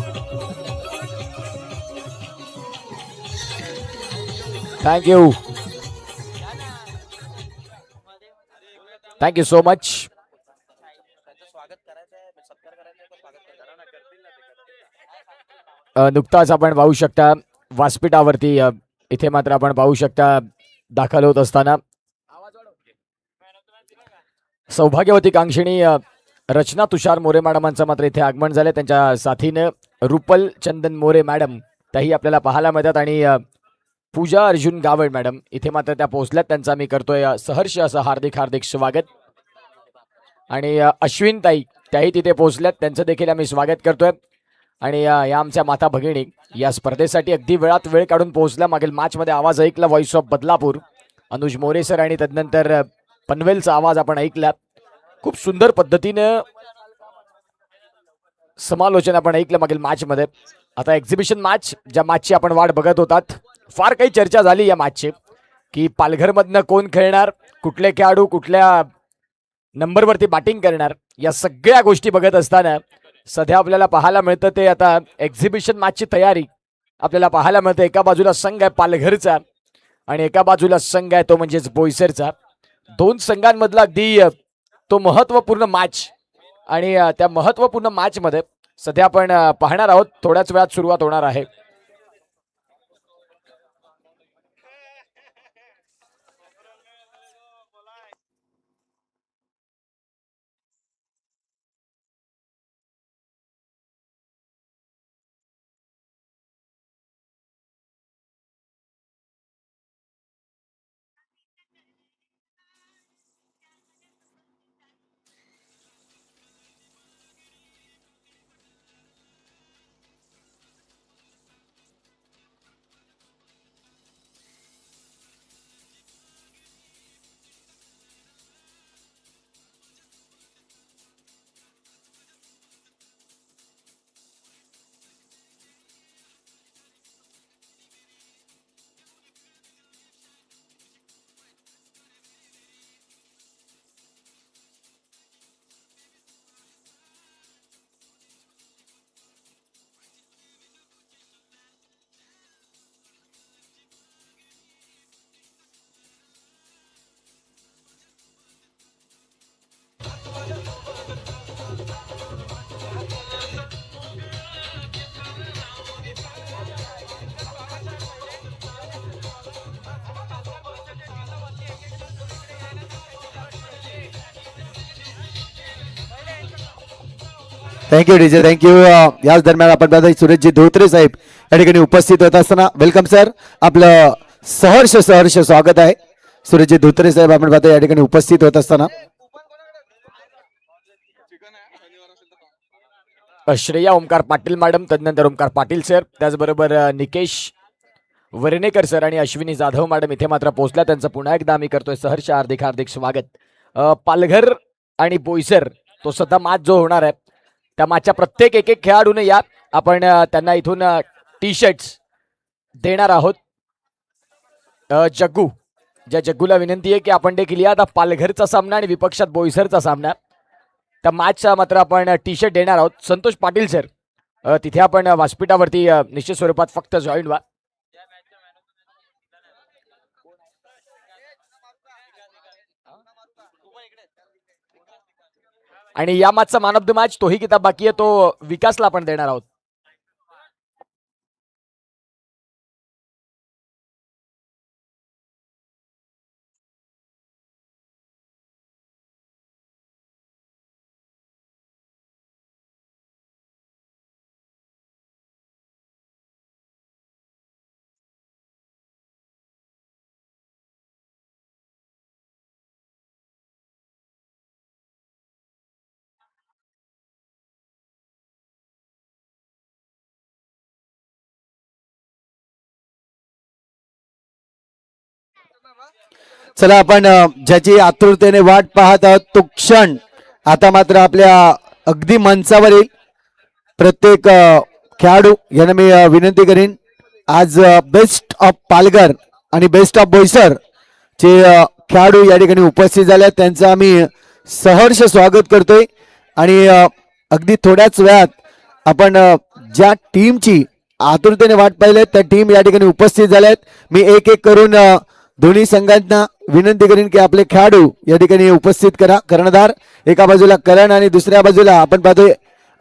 Thank you. Thank you so much. नुकताच आपण पाहू शकता व्यासपीठावरती इथे मात्र आपण पाहू शकता दाखल होत असताना सौभाग्यवती कांक्षिणी रचना तुषार मोरे मॅडमांचं मात्र इथे आगमन झालं. त्यांच्या साथीनं रुपल चंदन मोरे मॅडम त्याही आपल्याला पाहायला मिळतात आणि पूजा अर्जुन गावड मॅडम इथे मात्र त्या पोहोचल्यात. त्यांचा मी करतोय सहर्ष असं हार्दिक हार्दिक स्वागत. आणि अश्विन ताई त्याही तिथे पोहोचल्यात, त्यांचं देखील आम्ही स्वागत करतोय. आणि या आमच्या माता भगिनी या स्पर्धेसाठी अगदी वेळात वेळ काढून पोहोचल्या. मागील मॅचमध्ये आवाज ऐकला voice of Badlapur Anuj More sir आणि तदनंतर पनवेलचा आवाज आपण ऐकला. खूप सुंदर पद्धतीनं समालोचन आपण ऐकलं मागील मॅचमध्ये. आता एक्झिबिशन मॅच, ज्या मॅचची आपण वाट बघत होतात, फार काही चर्चा झाली या मॅचची की पालघरमधनं कोण खेळणार, कुठले खेळाडू कुठल्या नंबरवरती बॅटिंग करणार, या सगळ्या गोष्टी बघत असताना सध्या आपल्याला पाहायला मिळतं ते आता एक्झिबिशन मॅचची तयारी आपल्याला पाहायला मिळते. एका बाजूला संघ आहे पालघरचा आणि एका बाजूला संघ आहे तो म्हणजेच बोईसरचा. दोन संघांमधला अगदी तो महत्वपूर्ण मॅच आणि त्या महत्वपूर्ण मॅच मध्ये सध्या आपण पाहणार आहोत. थोड्याच वेळात सुरुवात होणार आहे. Thank you DJ, thank you. याच दरम्यान आपण पाहता सुरेशजी धोत्रे साहेब या ठिकाणी उपस्थित होत असताना वेलकम सर, आपलं सहर्ष सहर्ष स्वागत आहे. सुरेशजी धोत्रे साहेब आपण पाहता या ठिकाणी उपस्थित होत असताना श्रेया ओमकार पाटील मॅडम, तदनंतर ओमकार पाटील सर, त्याचबरोबर निकेश वर्णेकर सर आणि अश्विनी जाधव मॅडम इथे मात्र पोहोचल्या. त्यांचं पुन्हा एकदा आम्ही करतोय सहर्ष हार्दिक हार्दिक स्वागत. पालघर आणि बोईसर तो सध्या मॅच जो होणार आहे त्या मॅचच्या प्रत्येक एक एक खेळाडूने या आपण त्यांना इथून टी शर्ट्स देणार आहोत. जग्गू, ज्या जग्गूला विनंती आहे की आपण देखील या. आता पालघरचा सामना आणि विपक्षात बोईसरचा सामना, त्या मॅचचा मात्र आपण टी शर्ट देणार आहोत. संतोष पाटील सर तिथे आपण व्यासपीठावरती निश्चित स्वरूपात फक्त जॉईन व्हा. आणि या मॅचचा मॅन ऑफ द मॅच तोही किताब बाकी आहे, तो विकासला आपण देणार आहोत. चला आपण ज्याची आतुरतेने वाट पाहत आहोत तो क्षण आता मात्र आपल्या अगदी मंचावरील प्रत्येक खेळाडू यांना मी विनंती करीन, आज बेस्ट ऑफ पालघर आणि बेस्ट ऑफ बोईसर चे खेळाडू या ठिकाणी उपस्थित झाले. त्यांचं आम्ही सहर्ष स्वागत करतोय आणि अगदी थोड्याच वेळात आपण ज्या टीमची आतुरतेने वाट पाहिली त्या टीम या ठिकाणी उपस्थित झाल्या आहेत. मी एक एक करून दोन्ही संघांना विनंती करीन की आपले खेळाडू या ठिकाणी उपस्थित करा. कर्णधार एका बाजूला करण आणि दुसऱ्या बाजूला आपण पाहतोय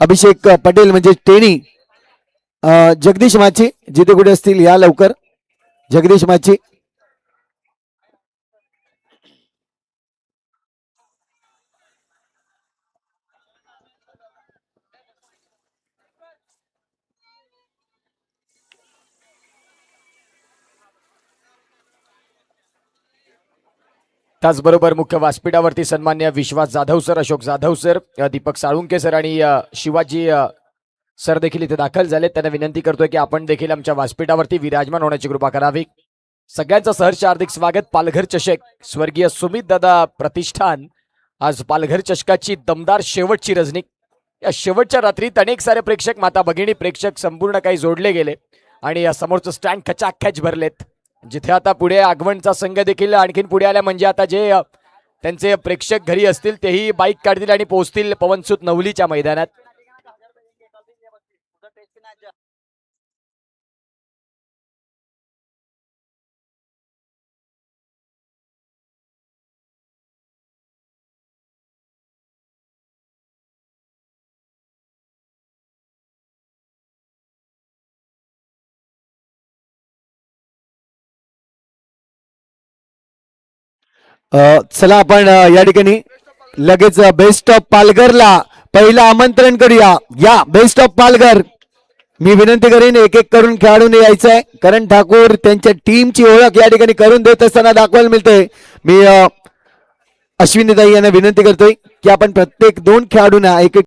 अभिषेक पटेल म्हणजे टेनी. जगदीश माची जिथे कुठे असतील या लवकर. जगदीश माची, त्याचबरोबर मुख्य व्यासपीठावरती सन्मान्य Vishwas Jadhav sir, Ashok Jadhav sir, Deepak Salunke sir आणि शिवाजी सर देखील इथे दाखल झाले. त्यांना विनंती करतोय की आपण देखील आमच्या व्यासपीठावरती विराजमान होण्याची कृपा करावी. सगळ्यांचं सहर्ष हार्दिक स्वागत. पालघर चषक स्वर्गीय सुमित दादा प्रतिष्ठान आज पालघर चषकाची दमदार शेवटची रजनी. या शेवटच्या रात्रीत अनेक सारे प्रेक्षक, माता भगिनी प्रेक्षक संपूर्ण काही जोडले गेले आणि या समोरचं स्टँड खचाखच भरलेत. जिथे आता पुढे आगमनचा संघ देखील आणखीन पुढे आला म्हणजे आता जे त्यांचे प्रेक्षक घरी असतील तेही बाईक काढतील आणि पोहोचतील पवनसूत नवलीच्या मैदानात. चला आपण या ठिकाणी लगेच बेस्ट ऑफ पालघरला पहिलं आमंत्रण करूया. या बेस्ट ऑफ पालघर, मी विनंती करीन एक एक करून खेळाडूने यायचं आहे. करण ठाकूर त्यांच्या टीमची ओळख या ठिकाणी करून देत असताना दाखवायला मिळते. मी अश्विनीताई यांना विनंती करतोय की आपण प्रत्येक 2 खेळाडूंना एक एक